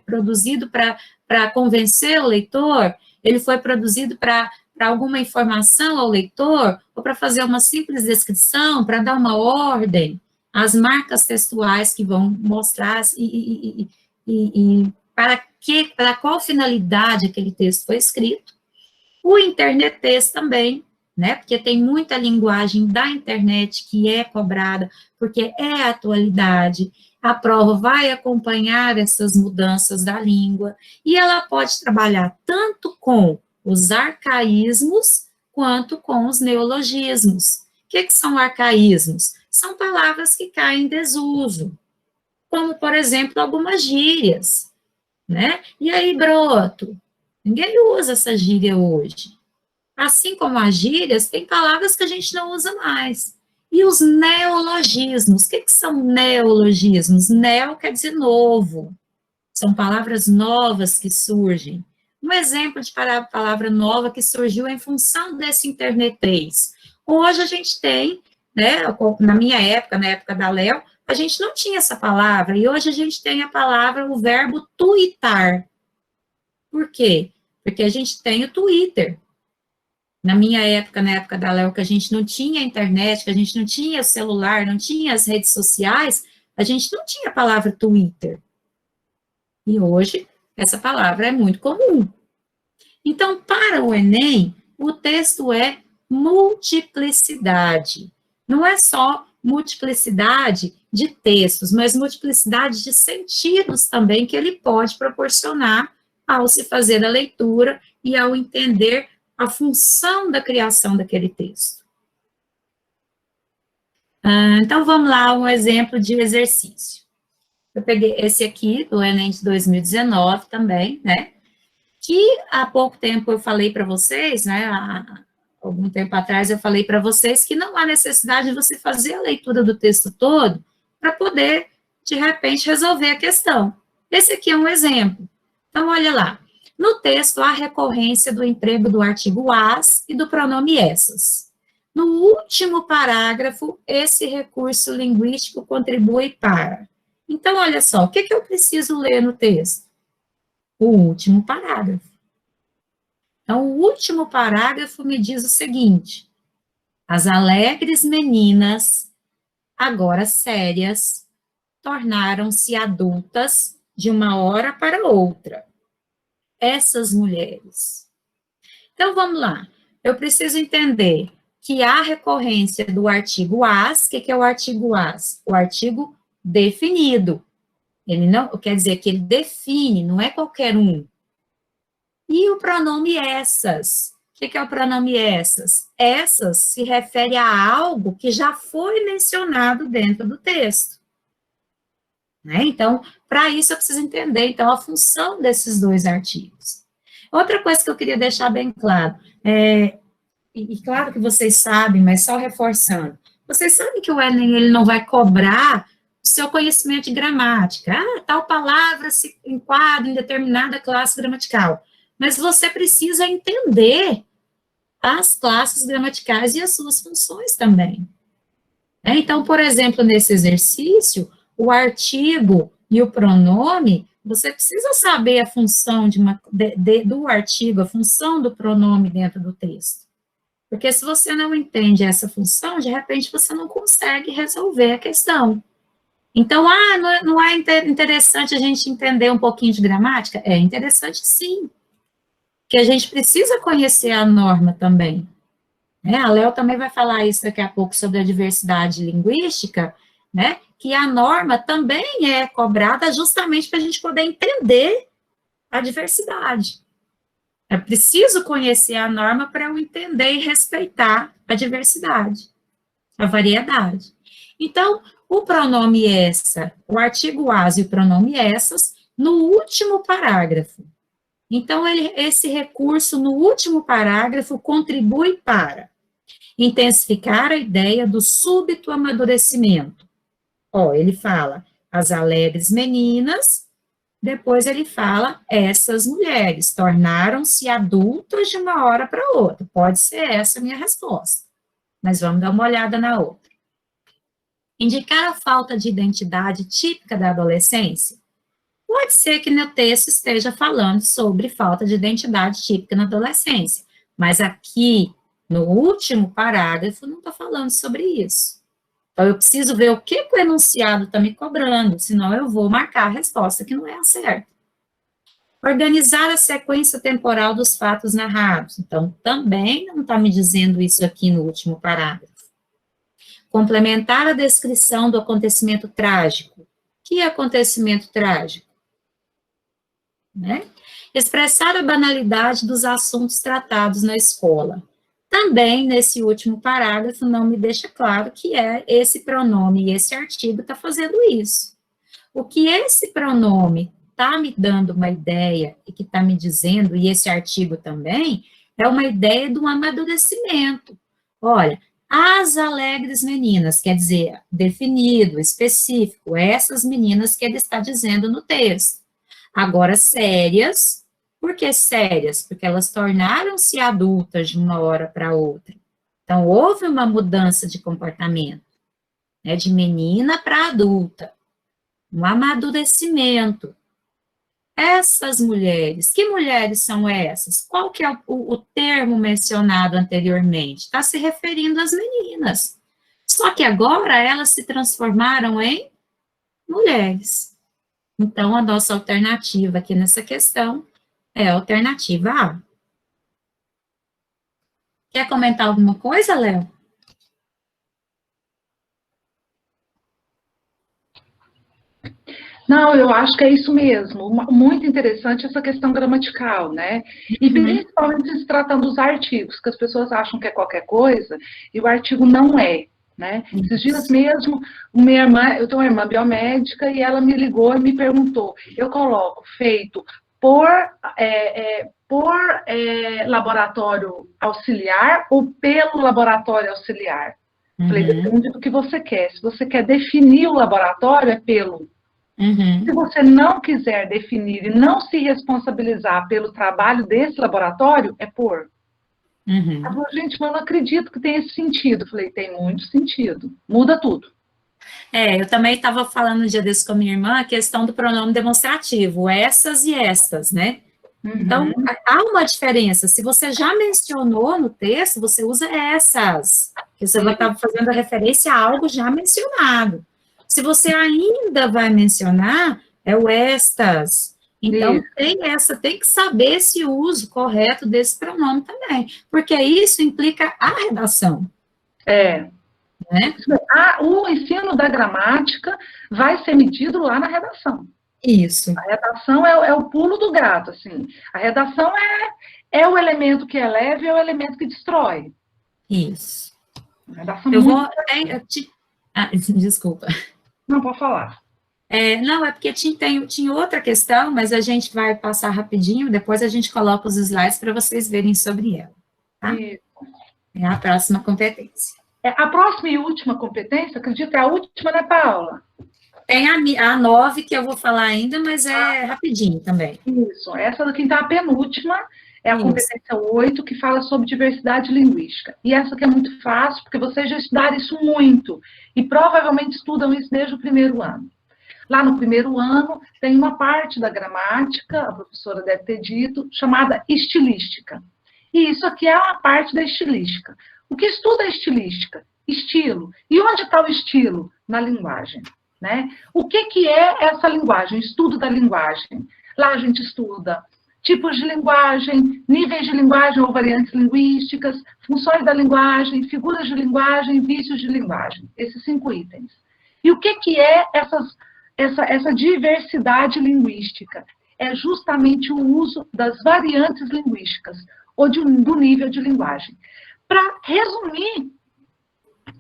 produzido para convencer o leitor? Ele foi produzido para alguma informação ao leitor? Ou para fazer uma simples descrição, para dar uma ordem? As marcas textuais que vão mostrar para qual finalidade aquele texto foi escrito. O internetês também, né, porque tem muita linguagem da internet que é cobrada, porque é atualidade, a prova vai acompanhar essas mudanças da língua, e ela pode trabalhar tanto com os arcaísmos, quanto com os neologismos. O que são arcaísmos? São palavras que caem em desuso, como, por exemplo, algumas gírias, né? E aí, broto? Ninguém usa essa gíria hoje. Assim como as gírias, tem palavras que a gente não usa mais. E os neologismos, o que são neologismos? Neo quer dizer novo. São palavras novas que surgem. Um exemplo de palavra nova que surgiu em função desse internetês. Hoje a gente tem, né, na minha época, na época da Léo, a gente não tinha essa palavra, e hoje a gente tem a palavra, o verbo tuitar. Por quê? Porque a gente tem o Twitter. Na minha época, na época da Léo, que a gente não tinha internet, que a gente não tinha celular, não tinha as redes sociais, a gente não tinha a palavra Twitter. E hoje, essa palavra é muito comum. Então, para o Enem, o texto é multiplicidade. Não é só multiplicidade de textos, mas multiplicidade de sentidos também que ele pode proporcionar ao se fazer a leitura e ao entender a função da criação daquele texto. Então, vamos lá, um exemplo de exercício. Eu peguei esse aqui, do Enem de 2019 também, né? Que há pouco tempo eu falei para vocês, né? Há algum tempo atrás eu falei para vocês que não há necessidade de você fazer a leitura do texto todo para poder, de repente, resolver a questão. Esse aqui é um exemplo. Então, olha lá. No texto, há recorrência do emprego do artigo as e do pronome essas. No último parágrafo, esse recurso linguístico contribui para. Então, olha só, o que eu preciso ler no texto? O último parágrafo. Então, o último parágrafo me diz o seguinte: as alegres meninas, agora sérias, tornaram-se adultas de uma hora para outra. Essas mulheres. Então, vamos lá. Eu preciso entender que há recorrência do artigo as. O que é o artigo as? O artigo definido. Ele não, quer dizer que ele define, não é qualquer um. E o pronome essas. O que é o pronome essas? Essas se refere a algo que já foi mencionado dentro do texto. Né? Então, para isso eu preciso entender, então, a função desses dois artigos. Outra coisa que eu queria deixar bem claro, e claro que vocês sabem, mas só reforçando, vocês sabem que o Enem ele não vai cobrar o seu conhecimento de gramática. Tal palavra se enquadra em determinada classe gramatical. Mas você precisa entender as classes gramaticais e as suas funções também. Então, por exemplo, nesse exercício, o artigo e o pronome, você precisa saber a função do artigo, a função do pronome dentro do texto. Porque se você não entende essa função, de repente você não consegue resolver a questão. Então, não é interessante a gente entender um pouquinho de gramática? É interessante sim, porque a gente precisa conhecer a norma também. A Léo também vai falar isso daqui a pouco sobre a diversidade linguística, né? Que a norma também é cobrada justamente para a gente poder entender a diversidade. É preciso conhecer a norma para eu entender e respeitar a diversidade, a variedade. Então, o pronome essa, o artigo as e o pronome essas, no último parágrafo. Então, esse recurso no último parágrafo contribui para intensificar a ideia do súbito amadurecimento. Ele fala as alegres meninas, depois ele fala essas mulheres, tornaram-se adultas de uma hora para outra. Pode ser essa a minha resposta, mas vamos dar uma olhada na outra. Indicar a falta de identidade típica da adolescência. Pode ser que no texto esteja falando sobre falta de identidade típica na adolescência, mas aqui, no último parágrafo, não está falando sobre isso. Então, eu preciso ver o que o enunciado está me cobrando, senão eu vou marcar a resposta que não é a certa. Organizar a sequência temporal dos fatos narrados. Então, também não está me dizendo isso aqui no último parágrafo. Complementar a descrição do acontecimento trágico. Que acontecimento trágico? Né? Expressar a banalidade dos assuntos tratados na escola. Também, nesse último parágrafo, não me deixa claro que é esse pronome e esse artigo está fazendo isso. O que esse pronome está me dando uma ideia e que está me dizendo, e esse artigo também, é uma ideia de um amadurecimento. Olha, as alegres meninas, quer dizer, definido, específico, essas meninas que ele está dizendo no texto. Agora, sérias. Por que sérias? Porque elas tornaram-se adultas de uma hora para outra. Então, houve uma mudança de comportamento, né, de menina para adulta, um amadurecimento. Essas mulheres, que mulheres são essas? Qual que é o termo mencionado anteriormente? Está se referindo às meninas. Só que agora elas se transformaram em mulheres. Então, a nossa alternativa aqui nessa questão é a alternativa A. Quer comentar alguma coisa, Léo? Não, eu acho que é isso mesmo. Muito interessante essa questão gramatical, né? E principalmente se tratando dos artigos, que as pessoas acham que é qualquer coisa, e o artigo não é, né? Esses dias mesmo, minha irmã, eu tenho uma irmã biomédica, e ela me ligou e me perguntou, eu coloco feito por laboratório auxiliar ou pelo laboratório auxiliar? Falei, depende do que você quer. Se você quer definir o laboratório, é pelo. Se você não quiser definir e não se responsabilizar pelo trabalho desse laboratório, é por. Ela falou, gente, mas eu não acredito que tenha esse sentido. Eu falei, tem muito sentido. Muda tudo. Eu também estava falando um dia desse com a minha irmã, a questão do pronome demonstrativo, essas e estas, né? Então, há uma diferença. Se você já mencionou no texto, você usa essas, que você vai estar fazendo a referência a algo já mencionado. Se você ainda vai mencionar, é o estas. Então, tem que saber esse uso correto desse pronome também, porque isso implica a redação. Né? O ensino da gramática vai ser medido lá na redação. Isso. A redação é o pulo do gato, assim. A redação é o elemento que eleva e é o elemento que destrói. Isso. A redação desculpa. Não, pode falar. Não, é porque tinha outra questão, mas a gente vai passar rapidinho, depois a gente coloca os slides para vocês verem sobre ela. Tá? Isso. É a próxima competência. A próxima e última competência, acredito, é a última, né, Paula? Tem a 9, que eu vou falar ainda, mas é rapidinho também. Isso, essa daqui então é a penúltima, é a competência 8, que fala sobre diversidade linguística. E essa aqui é muito fácil, porque vocês já estudaram isso muito, e provavelmente estudam isso desde o primeiro ano. Lá no primeiro ano, tem uma parte da gramática, a professora deve ter dito, chamada estilística. E isso aqui é uma parte da estilística. O que estuda a estilística? Estilo. E onde está o estilo? Na linguagem. Né? O que é essa linguagem? Estudo da linguagem. Lá a gente estuda tipos de linguagem, níveis de linguagem ou variantes linguísticas, funções da linguagem, figuras de linguagem, vícios de linguagem. Esses 5 itens. E o que é essa diversidade linguística? É justamente o uso das variantes linguísticas, ou do nível de linguagem. Para resumir,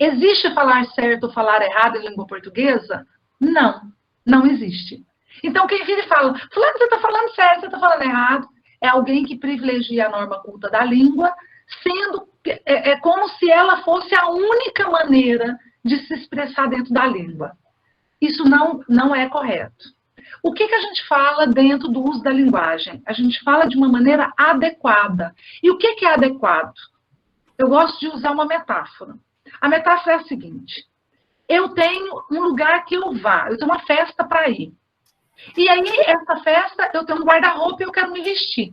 existe falar certo ou falar errado em língua portuguesa? Não, não existe. Então, quem vira e fala, fulano, você está falando certo, você está falando errado, é alguém que privilegia a norma culta da língua, sendo como se ela fosse a única maneira de se expressar dentro da língua. Isso não é correto. O que a gente fala dentro do uso da linguagem? A gente fala de uma maneira adequada. E o que é adequado? Eu gosto de usar uma metáfora. A metáfora é a seguinte: eu tenho um lugar que eu vá, eu tenho uma festa para ir. E aí, essa festa, eu tenho um guarda-roupa e eu quero me vestir.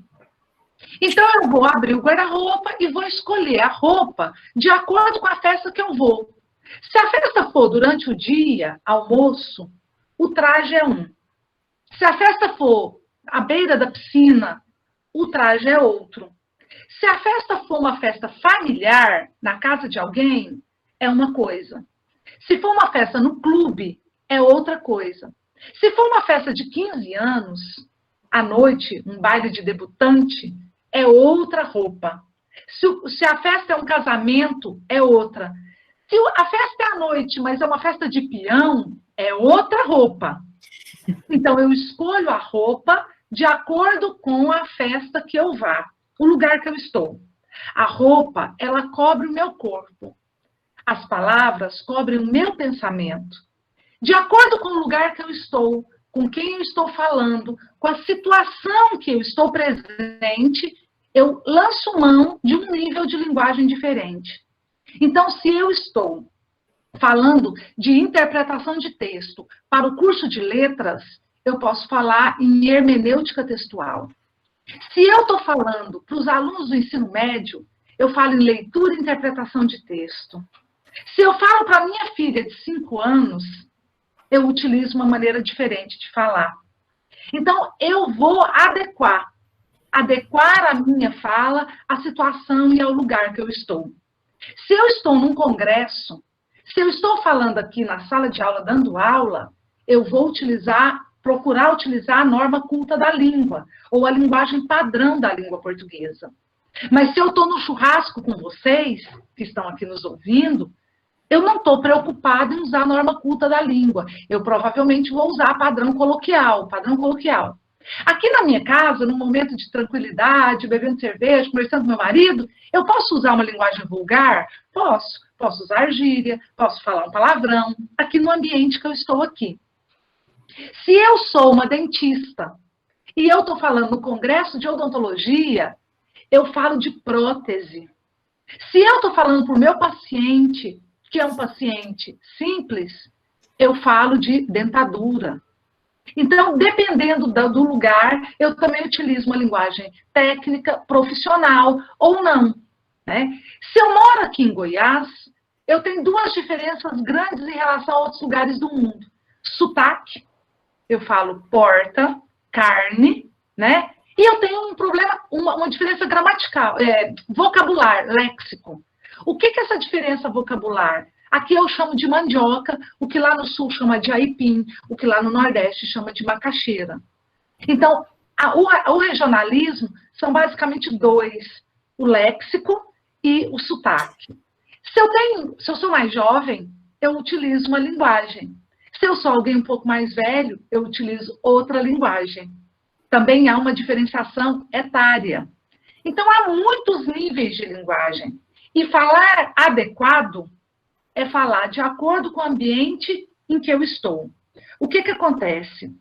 Então, eu vou abrir o guarda-roupa e vou escolher a roupa de acordo com a festa que eu vou. Se a festa for durante o dia, almoço, o traje é um. Se a festa for à beira da piscina, o traje é outro. Se a festa for uma festa familiar, na casa de alguém, é uma coisa. Se for uma festa no clube, é outra coisa. Se for uma festa de 15 anos, à noite, um baile de debutante, é outra roupa. Se a festa é um casamento, é outra. Se a festa é à noite, mas é uma festa de peão, é outra roupa. Então, eu escolho a roupa de acordo com a festa que eu vá, o lugar que eu estou. A roupa, ela cobre o meu corpo. As palavras cobrem o meu pensamento. De acordo com o lugar que eu estou, com quem eu estou falando, com a situação que eu estou presente, eu lanço mão de um nível de linguagem diferente. Então, se eu estou falando de interpretação de texto para o curso de letras, eu posso falar em hermenêutica textual. Se eu estou falando para os alunos do ensino médio, eu falo em leitura e interpretação de texto. Se eu falo para minha filha de 5 anos, eu utilizo uma maneira diferente de falar. Então, eu vou adequar a minha fala à situação e ao lugar que eu estou. Se eu estou num congresso, se eu estou falando aqui na sala de aula, dando aula, eu vou procurar utilizar a norma culta da língua, ou a linguagem padrão da língua portuguesa. Mas se eu estou no churrasco com vocês, que estão aqui nos ouvindo, eu não estou preocupada em usar a norma culta da língua. Eu provavelmente vou usar padrão coloquial. Aqui na minha casa, num momento de tranquilidade, bebendo cerveja, conversando com meu marido, eu posso usar uma linguagem vulgar? Posso. Posso usar gíria, posso falar um palavrão, aqui no ambiente que eu estou aqui. Se eu sou uma dentista e eu estou falando no congresso de odontologia, eu falo de prótese. Se eu estou falando para o meu paciente, que é um paciente simples, eu falo de dentadura. Então, dependendo do lugar, eu também utilizo uma linguagem técnica, profissional ou não. Né? Se eu moro aqui em Goiás, eu tenho 2 diferenças grandes em relação a outros lugares do mundo. Sotaque, eu falo porta, carne, né? E eu tenho um problema, uma diferença gramatical, vocabular, léxico. O que é essa diferença vocabular? Aqui eu chamo de mandioca, o que lá no sul chama de aipim, o que lá no nordeste chama de macaxeira. Então, o regionalismo são basicamente 2, o léxico e o sotaque. Se eu sou mais jovem, eu utilizo uma linguagem. Se eu sou alguém um pouco mais velho, eu utilizo outra linguagem. Também há uma diferenciação etária. Então, há muitos níveis de linguagem. E falar adequado é falar de acordo com o ambiente em que eu estou. O que acontece?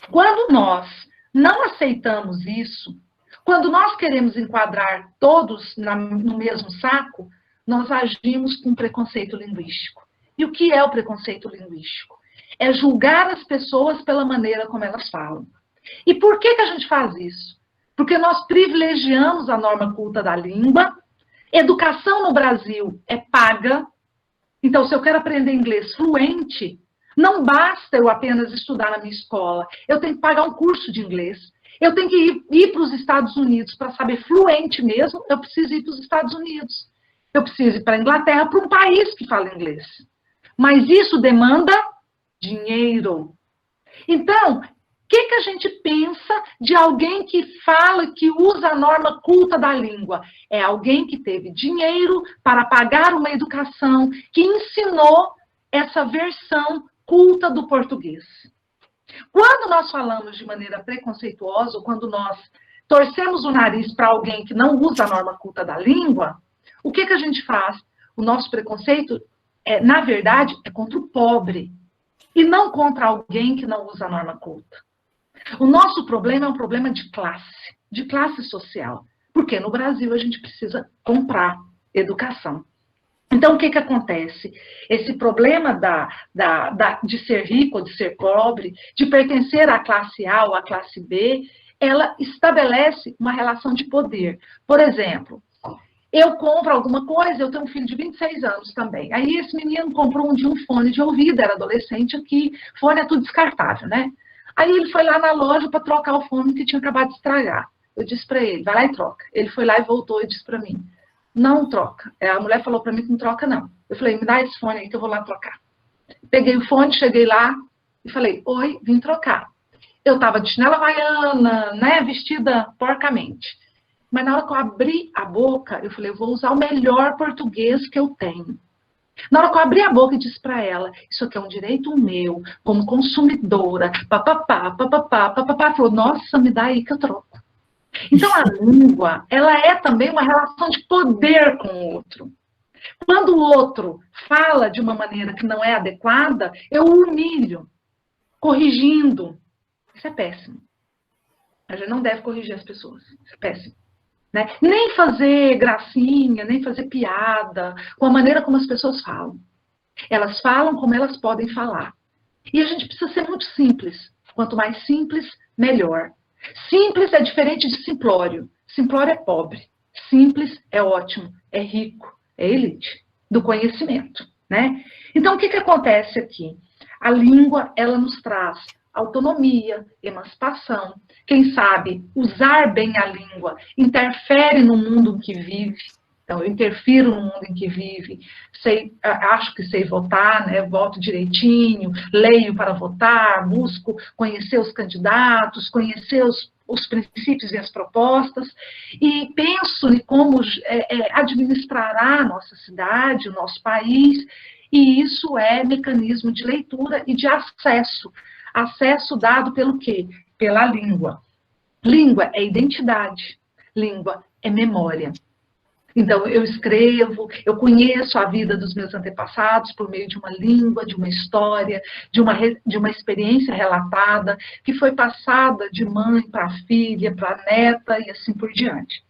Quando nós não aceitamos isso, quando nós queremos enquadrar todos no mesmo saco, nós agimos com preconceito linguístico. E o que é o preconceito linguístico? É julgar as pessoas pela maneira como elas falam. E por que a gente faz isso? Porque nós privilegiamos a norma culta da língua. Educação no Brasil é paga. Então, se eu quero aprender inglês fluente, não basta eu apenas estudar na minha escola. Eu tenho que pagar um curso de inglês. Eu tenho que ir para os Estados Unidos para saber fluente mesmo. Eu preciso ir para os Estados Unidos. Eu preciso ir para a Inglaterra, para um país que fala inglês. Mas isso demanda dinheiro. Então, o que a gente pensa de alguém que fala, que usa a norma culta da língua? É alguém que teve dinheiro para pagar uma educação que ensinou essa versão culta do português. Quando nós falamos de maneira preconceituosa, ou quando nós torcemos o nariz para alguém que não usa a norma culta da língua, o que a gente faz? O nosso preconceito, na verdade, é contra o pobre, e não contra alguém que não usa a norma culta. O nosso problema é um problema de classe social, porque no Brasil a gente precisa comprar educação. Então, o que acontece? Esse problema de ser rico ou de ser pobre, de pertencer à classe A ou à classe B, ela estabelece uma relação de poder. Por exemplo, eu compro alguma coisa, eu tenho um filho de 26 anos também. Aí esse menino comprou um fone de ouvido, era adolescente aqui, fone é tudo descartável, né? Aí ele foi lá na loja para trocar o fone que tinha acabado de estragar. Eu disse para ele, vai lá e troca. Ele foi lá e voltou e disse para mim, não troca. A mulher falou para mim que não troca, não. Eu falei, me dá esse fone aí que eu vou lá trocar. Peguei o fone, cheguei lá e falei, oi, vim trocar. Eu estava de chinela havaiana, né, vestida porcamente. Mas na hora que eu abri a boca, eu falei, eu vou usar o melhor português que eu tenho. Na hora que eu abri a boca e disse para ela, isso aqui é um direito meu, como consumidora, papapá, papapá, papapá, falou, nossa, me dá aí que eu troco. Então, a língua, ela é também uma relação de poder com o outro. Quando o outro fala de uma maneira que não é adequada, eu o humilho, corrigindo. Isso é péssimo. A gente não deve corrigir as pessoas. Isso é péssimo. né? Nem fazer gracinha, nem fazer piada com a maneira como as pessoas falam. Elas falam como elas podem falar. E a gente precisa ser muito simples. Quanto mais simples, melhor. Simples é diferente de simplório. Simplório é pobre. Simples é ótimo, é rico, é elite do conhecimento, né? Então, o que acontece aqui? A língua, ela nos traz autonomia, emancipação. Quem sabe usar bem a língua interfere no mundo em que vive. Então, eu interfiro no mundo em que vive, acho que sei votar, né? Voto direitinho, leio para votar, busco conhecer os candidatos, conhecer os princípios e as propostas, e penso em como administrará a nossa cidade, o nosso país, e isso é mecanismo de leitura e de acesso. Acesso dado pelo quê? Pela língua. Língua é identidade, língua é memória. Então, eu escrevo, eu conheço a vida dos meus antepassados por meio de uma língua, de uma história, de uma experiência relatada, que foi passada de mãe para filha, para neta e assim por diante.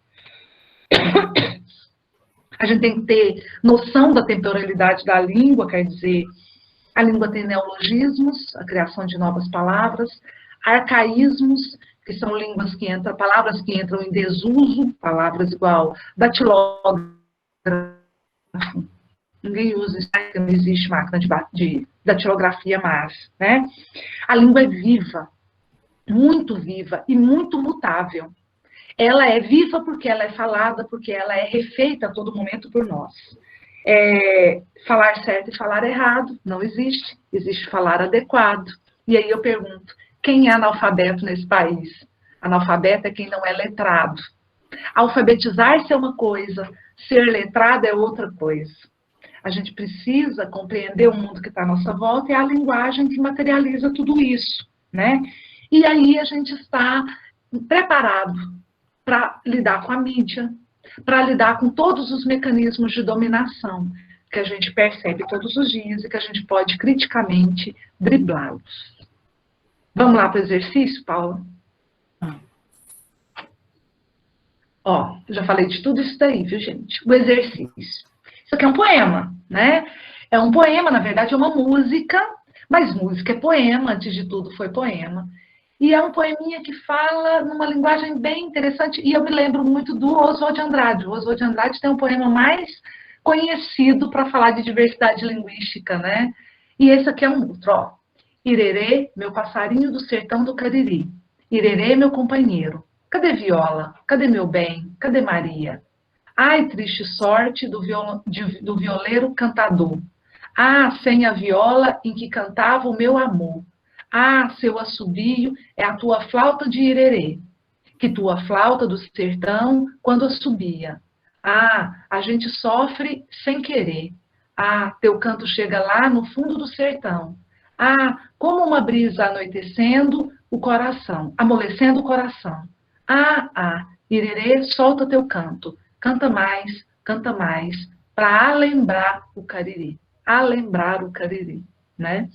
A gente tem que ter noção da temporalidade da língua, quer dizer, a língua tem neologismos, a criação de novas palavras, arcaísmos, que são palavras que entram em desuso, palavras igual datilógrafo. Ninguém usa isso, não existe máquina de datilografia mais, né? A língua é viva e muito mutável. Ela é viva porque ela é falada, porque ela é refeita a todo momento por nós. Falar certo e falar errado não existe, existe falar adequado. E aí eu pergunto, quem é analfabeto nesse país? Analfabeto é quem não é letrado. Alfabetizar-se é uma coisa, ser letrado é outra coisa. A gente precisa compreender o mundo que está à nossa volta e a linguagem que materializa tudo isso, né? E aí a gente está preparado para lidar com a mídia, para lidar com todos os mecanismos de dominação que a gente percebe todos os dias e que a gente pode criticamente driblá-los. Vamos lá para o exercício, Paula? Ó, já falei de tudo isso daí, viu, gente? O exercício. Isso aqui é um poema, né? É um poema, na verdade, é uma música, mas música é poema, antes de tudo foi poema. E é um poeminha que fala numa linguagem bem interessante, e eu me lembro muito do Oswald de Andrade. O Oswald de Andrade tem um poema mais conhecido para falar de diversidade linguística, né? E esse aqui é um outro, ó. Irerê, meu passarinho do sertão do Cariri. Irerê, meu companheiro. Cadê Viola? Cadê meu bem? Cadê Maria? Ai, triste sorte do violeiro cantador. Ah, sem a viola em que cantava o meu amor. Ah, seu assobio é a tua flauta de irerê, que tua flauta do sertão quando assobia. Ah, a gente sofre sem querer. Ah, teu canto chega lá no fundo do sertão. Ah, como uma brisa anoitecendo o coração, amolecendo o coração. Ah, irerê, solta teu canto. Canta mais, para alembrar o Cariri. Alembrar o Cariri, né?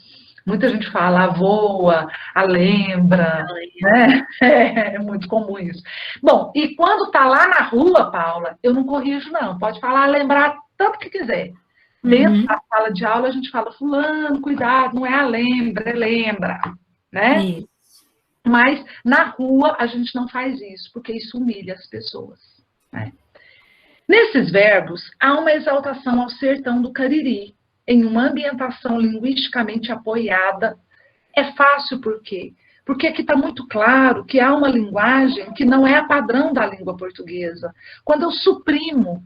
Muita gente fala voa, alembra, né? É muito comum isso. Bom, e quando está lá na rua, Paula, eu não corrijo, não. Pode falar, lembrar tanto que quiser. Dentro da sala de aula, a gente fala, fulano, cuidado, não é alembra, é lembra, né? Isso. Mas na rua a gente não faz isso, porque isso humilha as pessoas, né? Nesses verbos, há uma exaltação ao sertão do Cariri, em uma ambientação linguisticamente apoiada. É fácil por quê? Porque aqui está muito claro que há uma linguagem que não é a padrão da língua portuguesa. Quando eu suprimo,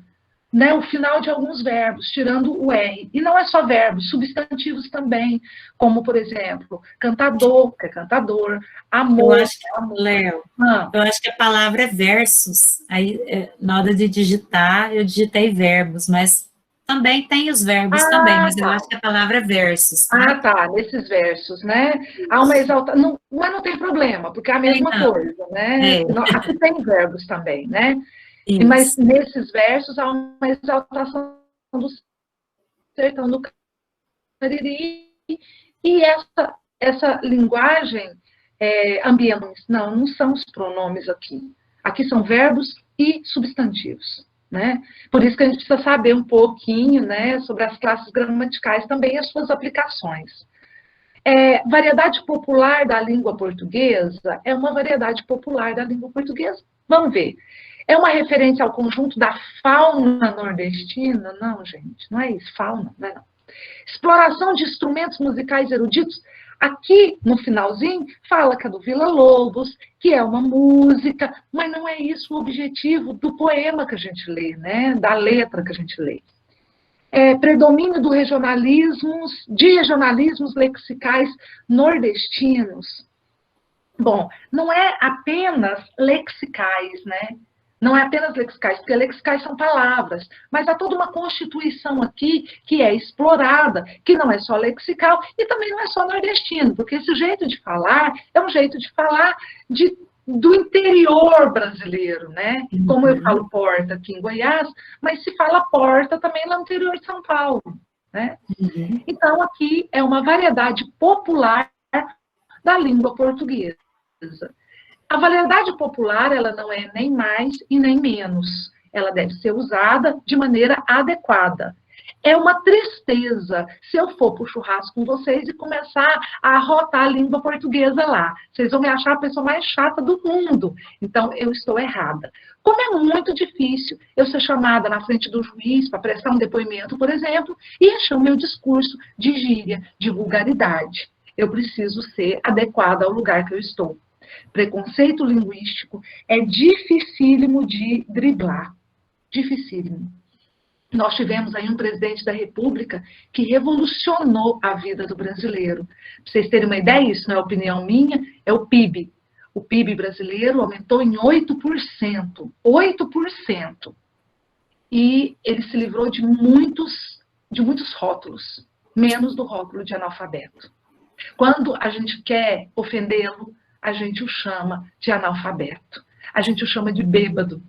né, o final de alguns verbos, tirando o R. E não é só verbos, substantivos também, como, por exemplo, cantador, que é cantador, amor. Eu acho que, Léo, eu acho que a palavra é versos. Aí, na hora de digitar, eu digitei verbos, mas também tem os verbos também, mas eu acho que a palavra é versos. Né? Tá, nesses versos, né? Há uma exaltação, mas não tem problema, porque é a mesma coisa, né? Aqui tem verbos também, né? Isso. Mas nesses versos há uma exaltação do sertão do Cariri, e essa linguagem ambiental, não são os pronomes aqui. Aqui são verbos e substantivos, né? Por isso que a gente precisa saber um pouquinho, né, sobre as classes gramaticais também e as suas aplicações. Variedade popular da língua portuguesa é uma variedade popular da língua portuguesa. Vamos ver. É uma referência ao conjunto da fauna nordestina? Não, gente, não é isso. Fauna, não é não. Exploração de instrumentos musicais eruditos. Aqui, no finalzinho, fala que é do Villa-Lobos, que é uma música, mas não é isso o objetivo do poema que a gente lê, né? Da letra que a gente lê. Predomínio de regionalismos lexicais nordestinos. Bom, não é apenas lexicais, né? Não é apenas lexicais, porque lexicais são palavras, mas há toda uma constituição aqui que é explorada, que não é só lexical e também não é só nordestino, porque esse jeito de falar é um jeito de falar do interior brasileiro, né? Como eu falo porta aqui em Goiás, mas se fala porta também lá no interior de São Paulo, né? Então, aqui é uma variedade popular da língua portuguesa. A variedade popular, ela não é nem mais e nem menos. Ela deve ser usada de maneira adequada. É uma tristeza se eu for para o churrasco com vocês e começar a arrotar a língua portuguesa lá. Vocês vão me achar a pessoa mais chata do mundo. Então, eu estou errada. Como é muito difícil eu ser chamada na frente do juiz para prestar um depoimento, por exemplo, e achar o meu discurso de gíria, de vulgaridade. Eu preciso ser adequada ao lugar que eu estou. Preconceito linguístico é dificílimo de driblar. Dificílimo. Nós tivemos aí um presidente da República que revolucionou a vida do brasileiro. Para vocês terem uma ideia, isso não é opinião minha, é o PIB. O PIB brasileiro aumentou em 8%. 8%. E ele se livrou de muitos rótulos, menos do rótulo de analfabeto. Quando a gente quer ofendê-lo, a gente o chama de analfabeto. A gente o chama de bêbado,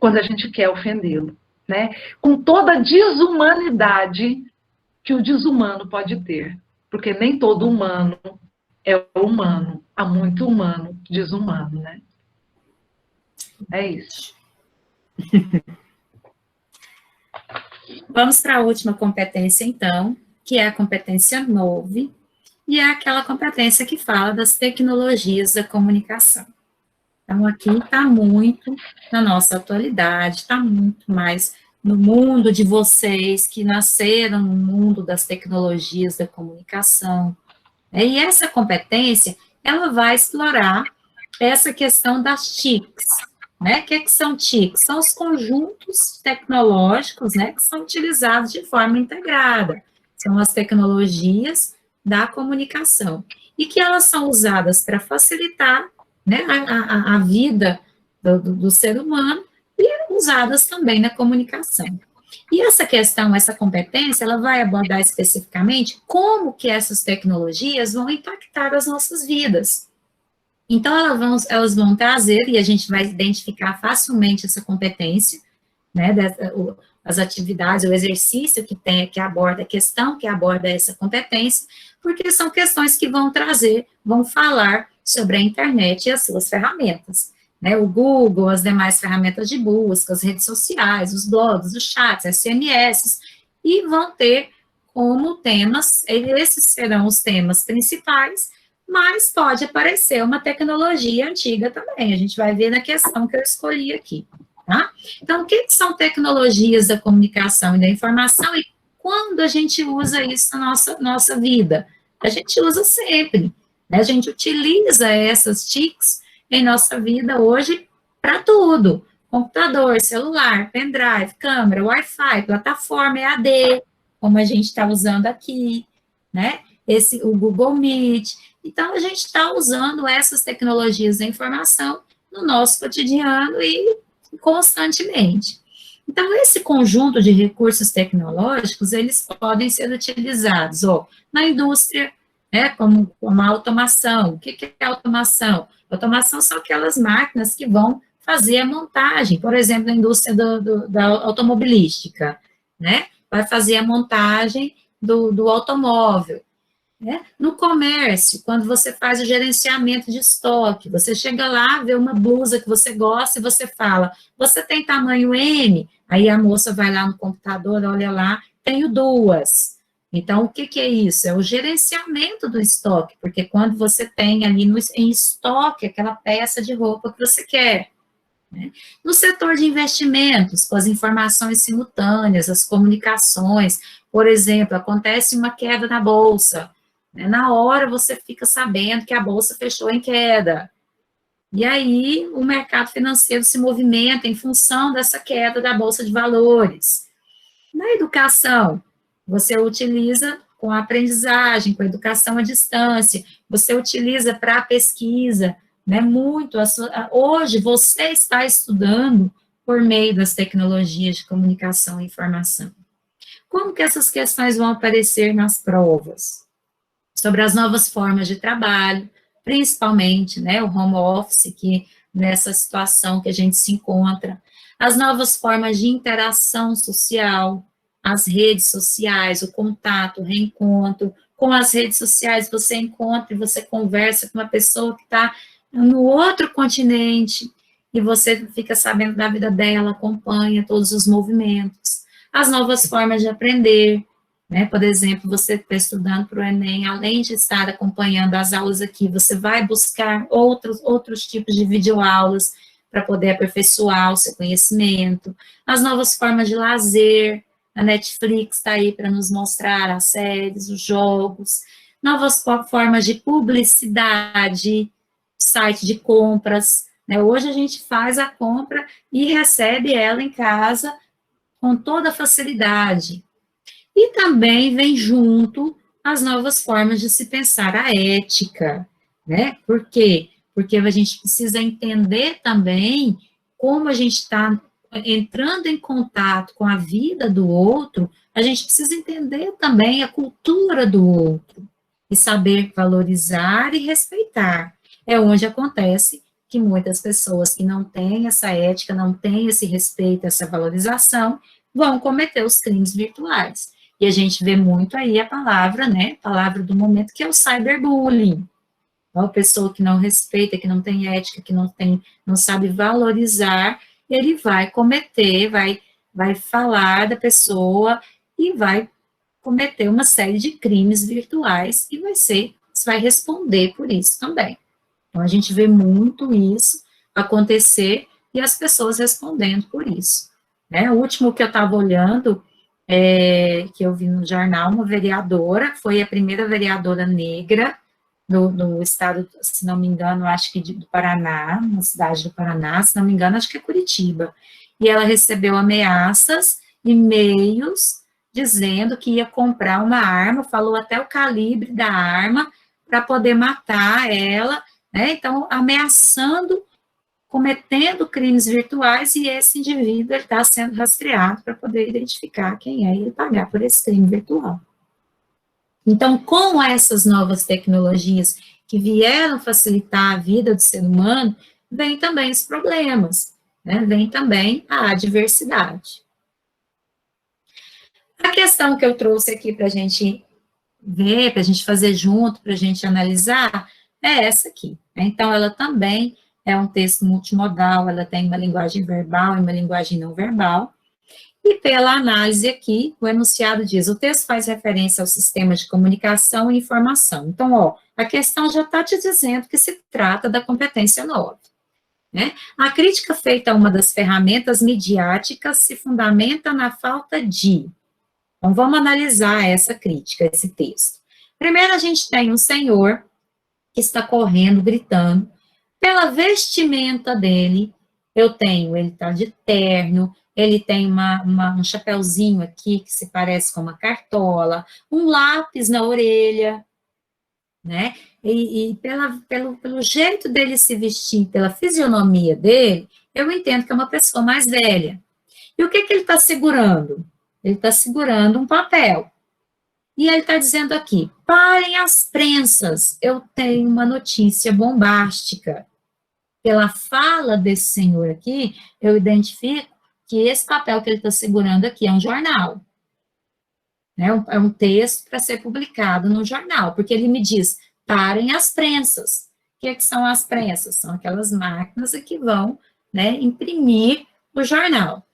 quando a gente quer ofendê-lo. Né? Com toda a desumanidade que o desumano pode ter. Porque nem todo humano é humano. Há muito humano desumano, né? É isso. Vamos para a última competência, então, que é a competência 9, e é aquela competência que fala das tecnologias da comunicação. Então, aqui está muito na nossa atualidade, está muito mais no mundo de vocês que nasceram no mundo das tecnologias da comunicação. E essa competência, ela vai explorar essa questão das TICs. Né? O que são TICs? São os conjuntos tecnológicos, né, que são utilizados de forma integrada. São as tecnologias da comunicação. E que elas são usadas para facilitar, né, a vida do ser humano e usadas também na comunicação. E essa questão, essa competência, ela vai abordar especificamente como que essas tecnologias vão impactar as nossas vidas. Então, elas vão trazer, e a gente vai identificar facilmente essa competência, né, as atividades, o exercício que aborda a questão, que aborda essa competência, porque são questões que vão trazer, vão falar sobre a internet e as suas ferramentas, né, o Google, as demais ferramentas de busca, as redes sociais, os blogs, os chats, SMS, e vão ter como temas, esses serão os temas principais, mas pode aparecer uma tecnologia antiga também, a gente vai ver na questão que eu escolhi aqui, tá? Então, o que são tecnologias da comunicação e da informação e quando a gente usa isso na nossa vida? A gente usa sempre, né? A gente utiliza essas TICs em nossa vida hoje para tudo, computador, celular, pendrive, câmera, Wi-Fi, plataforma EAD, como a gente está usando aqui, né? O Google Meet. Então, a gente está usando essas tecnologias da informação no nosso cotidiano e constantemente. Então, esse conjunto de recursos tecnológicos, eles podem ser utilizados na indústria, né, como a automação. O que é automação? Automação são aquelas máquinas que vão fazer a montagem, por exemplo, na indústria da automobilística, né, vai fazer a montagem do automóvel. né? No comércio, quando você faz o gerenciamento de estoque, você chega lá, vê uma blusa que você gosta e você fala, você tem tamanho M? Aí a moça vai lá no computador, olha lá, tenho duas. Então, o que, que é isso? É o gerenciamento do estoque, porque quando você tem ali em estoque aquela peça de roupa que você quer, né? No setor de investimentos, com as informações simultâneas, as comunicações, por exemplo, acontece uma queda na bolsa, né? Na hora você fica sabendo que a bolsa fechou em queda. E aí o mercado financeiro se movimenta em função dessa queda da bolsa de valores. Na educação, você utiliza com a aprendizagem, com a educação à distância, você utiliza para a pesquisa, né, muito, hoje você está estudando por meio das tecnologias de comunicação e informação. Como que essas questões vão aparecer nas provas? Sobre as novas formas de trabalho, principalmente, né, o home office, que nessa situação que a gente se encontra, as novas formas de interação social, as redes sociais, o contato, o reencontro, com as redes sociais você encontra e você conversa com uma pessoa que está no outro continente, e você fica sabendo da vida dela, acompanha todos os movimentos, as novas formas de aprender, né? Por exemplo, você está estudando para o Enem, além de estar acompanhando as aulas aqui, você vai buscar outros tipos de videoaulas para poder aperfeiçoar o seu conhecimento, as novas formas de lazer, a Netflix está aí para nos mostrar as séries, os jogos, novas formas de publicidade, site de compras, né? Hoje a gente faz a compra e recebe ela em casa com toda facilidade. E também vem junto as novas formas de se pensar a ética, né? Por quê? Porque a gente precisa entender também como a gente está entrando em contato com a vida do outro, a gente precisa entender também a cultura do outro e saber valorizar e respeitar. É onde acontece que muitas pessoas que não têm essa ética, não têm esse respeito, essa valorização, vão cometer os crimes virtuais. E a gente vê muito aí a palavra, né, a palavra do momento, que é o cyberbullying. Uma pessoa que não respeita, que não tem ética, que não sabe valorizar, ele vai cometer, vai falar da pessoa e vai cometer uma série de crimes virtuais e você vai responder por isso também. Então, a gente vê muito isso acontecer e as pessoas respondendo por isso. Né? O último que eu estava olhando, que eu vi no jornal, uma vereadora, foi a primeira vereadora negra no estado, se não me engano, acho que do Paraná, na cidade do Paraná, se não me engano, acho que é Curitiba. E ela recebeu ameaças, e-mails, dizendo que ia comprar uma arma, falou até o calibre da arma, para poder matar ela, né? Então, ameaçando, cometendo crimes virtuais, e esse indivíduo está sendo rastreado para poder identificar quem é e pagar por esse crime virtual. Então, com essas novas tecnologias que vieram facilitar a vida do ser humano, vem também os problemas, né? Vem também a adversidade. A questão que eu trouxe aqui para a gente ver, para a gente fazer junto, para a gente analisar, é essa aqui. Né? Então, ela também é um texto multimodal, ela tem uma linguagem verbal e uma linguagem não verbal. E pela análise aqui, o enunciado diz, o texto faz referência ao sistema de comunicação e informação. Então, ó, a questão já está te dizendo que se trata da competência 9. Né? A crítica feita a uma das ferramentas midiáticas se fundamenta na falta de. Então, vamos analisar essa crítica, esse texto. Primeiro, a gente tem um senhor que está correndo, gritando. Pela vestimenta dele, ele está de terno, ele tem um chapeuzinho aqui que se parece com uma cartola, um lápis na orelha, né? E pelo jeito dele se vestir, pela fisionomia dele, eu entendo que é uma pessoa mais velha. E o que ele está segurando? Ele está segurando um papel. E ele está dizendo aqui, parem as prensas, eu tenho uma notícia bombástica. Pela fala desse senhor aqui, eu identifico que esse papel que ele está segurando aqui é um jornal. né? É um texto para ser publicado no jornal, porque ele me diz, parem as prensas. O que são as prensas? São aquelas máquinas que vão, né, imprimir o jornal.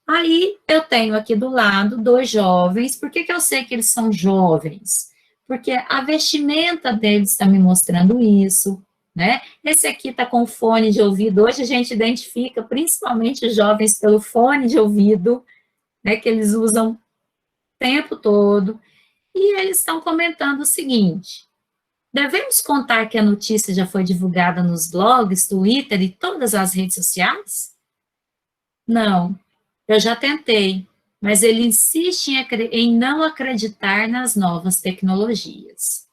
Aí, eu tenho aqui do lado 2 jovens. Por que eu sei que eles são jovens? Porque a vestimenta deles está me mostrando isso, né? Esse aqui está com fone de ouvido. Hoje a gente identifica principalmente os jovens pelo fone de ouvido, né, que eles usam o tempo todo. E eles estão comentando o seguinte: devemos contar que a notícia já foi divulgada nos blogs, Twitter e todas as redes sociais? Não, eu já tentei, mas ele insiste em não acreditar nas novas tecnologias.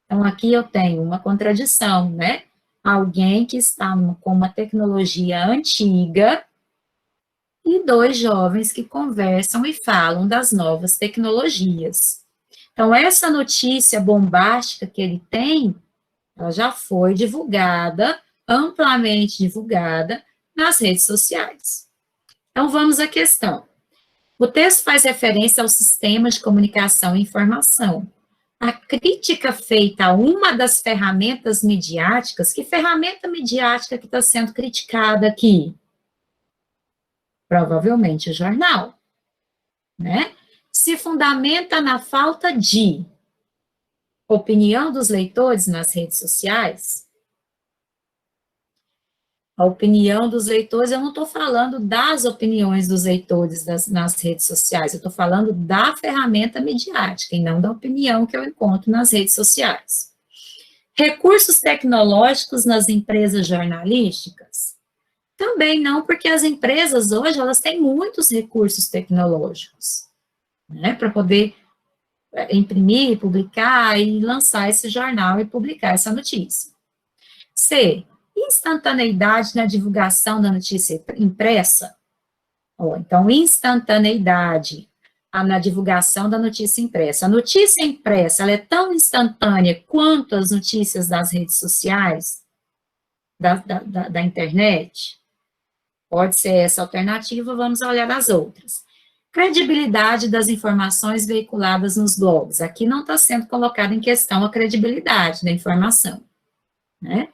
Então, aqui eu tenho uma contradição, né? Alguém que está com uma tecnologia antiga e 2 jovens que conversam e falam das novas tecnologias. Então, essa notícia bombástica que ele tem, ela já foi divulgada, amplamente divulgada, nas redes sociais. Então, vamos à questão. O texto faz referência ao sistema de comunicação e informação. A crítica feita a uma das ferramentas midiáticas, que ferramenta midiática que está sendo criticada aqui? Provavelmente o jornal, né? Se fundamenta na falta de opinião dos leitores nas redes sociais. A opinião dos leitores, eu não estou falando das opiniões dos leitores nas redes sociais, eu estou falando da ferramenta midiática, e não da opinião que eu encontro nas redes sociais. Recursos tecnológicos nas empresas jornalísticas? Também não, porque as empresas hoje, elas têm muitos recursos tecnológicos, né, para poder imprimir, publicar e lançar esse jornal e publicar essa notícia. C, instantaneidade na divulgação da notícia impressa. Então, instantaneidade na divulgação da notícia impressa. A notícia impressa, ela é tão instantânea quanto as notícias das redes sociais, da internet? Pode ser essa alternativa, vamos olhar as outras. Credibilidade das informações veiculadas nos blogs. Aqui não está sendo colocada em questão a credibilidade da informação, né?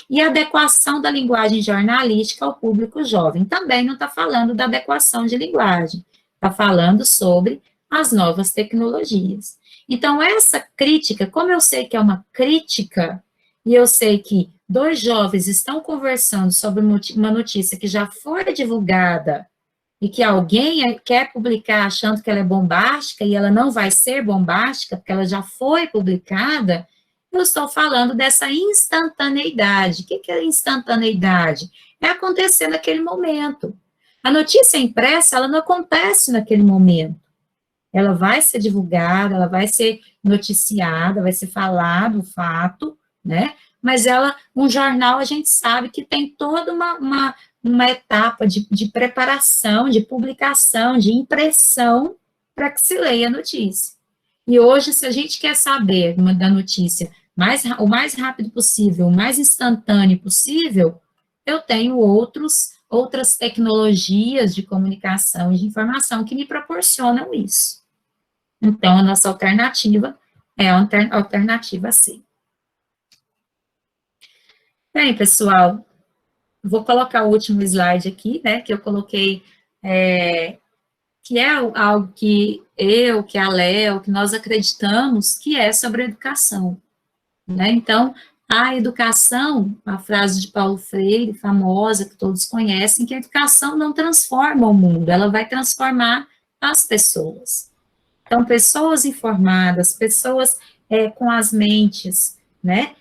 E adequação da linguagem jornalística ao público jovem. Também não está falando da adequação de linguagem, está falando sobre as novas tecnologias. Então, essa crítica, como eu sei que é uma crítica, e eu sei que 2 jovens estão conversando sobre uma notícia que já foi divulgada, e que alguém quer publicar achando que ela é bombástica, e ela não vai ser bombástica, porque ela já foi publicada, eu estou falando dessa instantaneidade. O que é instantaneidade? É acontecer naquele momento. A notícia impressa, ela não acontece naquele momento. Ela vai ser divulgada, ela vai ser noticiada, vai ser falado o fato, né? Mas um jornal, a gente sabe que tem toda uma etapa de preparação, de publicação, de impressão, para que se leia a notícia. E hoje, se a gente quer saber da notícia o mais rápido possível, o mais instantâneo possível, eu tenho outras tecnologias de comunicação e de informação que me proporcionam isso. Então, a nossa alternativa é a alternativa C. Bem, pessoal, vou colocar o último slide aqui, né, que eu coloquei, que é algo que que a Léo, que nós acreditamos que é sobre a educação, né? Então, a educação, a frase de Paulo Freire, famosa, que todos conhecem, que a educação não transforma o mundo, ela vai transformar as pessoas. Então, pessoas informadas, pessoas com as mentes, né,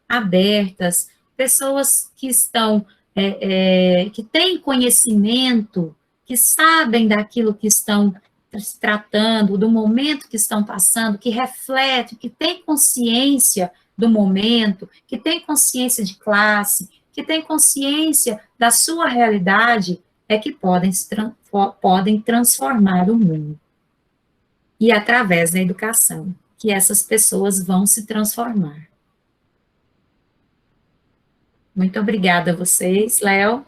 abertas, pessoas que estão, que têm conhecimento, que sabem daquilo que estão se tratando, do momento que estão passando, que refletem, que têm consciência do momento, que têm consciência de classe, que têm consciência da sua realidade, que podem transformar o mundo. E através da educação, que essas pessoas vão se transformar. Muito obrigada a vocês, Léo.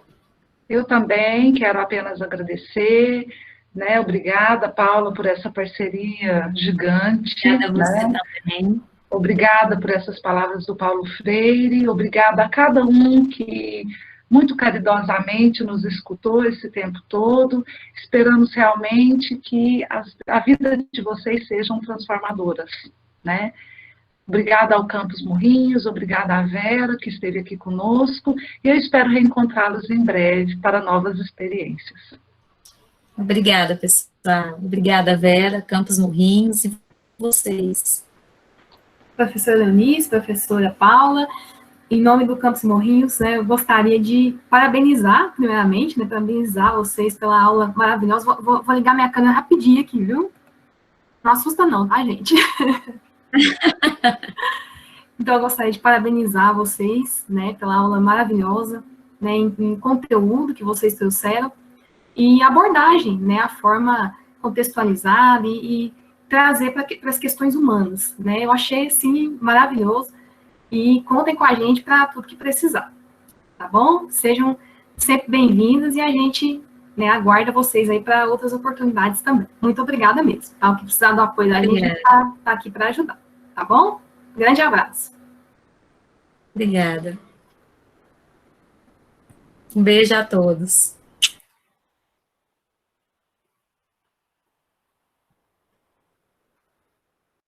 Eu também quero apenas agradecer né? Obrigada, Paula, por essa parceria gigante. Obrigada a você, né? também. Obrigada por essas palavras do Paulo Freire, obrigada a cada um que muito caridosamente nos escutou esse tempo todo. Esperamos realmente que a vida de vocês sejam transformadoras, né? Obrigada ao Campus Morrinhos, obrigada à Vera, que esteve aqui conosco, e eu espero reencontrá-los em breve para novas experiências. Obrigada, pessoal. Obrigada, Vera, Campos Morrinhos e vocês. Professora Leonice, professora Paula, em nome do Campos Morrinhos, né, eu gostaria de parabenizar, primeiramente, né, parabenizar vocês pela aula maravilhosa. Vou ligar minha câmera rapidinho aqui, viu? Não assusta não, tá, gente? Então, eu gostaria de parabenizar vocês, né, pela aula maravilhosa, né, em conteúdo que vocês trouxeram, e abordagem, né, a forma contextualizada e trazer para as questões humanas, né, eu achei, assim, maravilhoso, e contem com a gente para tudo que precisar, tá bom? Sejam sempre bem-vindos e a gente, né, aguarda vocês aí para outras oportunidades também. Muito obrigada mesmo, tá? O que precisar do apoio da gente, tá aqui para ajudar, tá bom? Grande abraço. Obrigada. Um beijo a todos.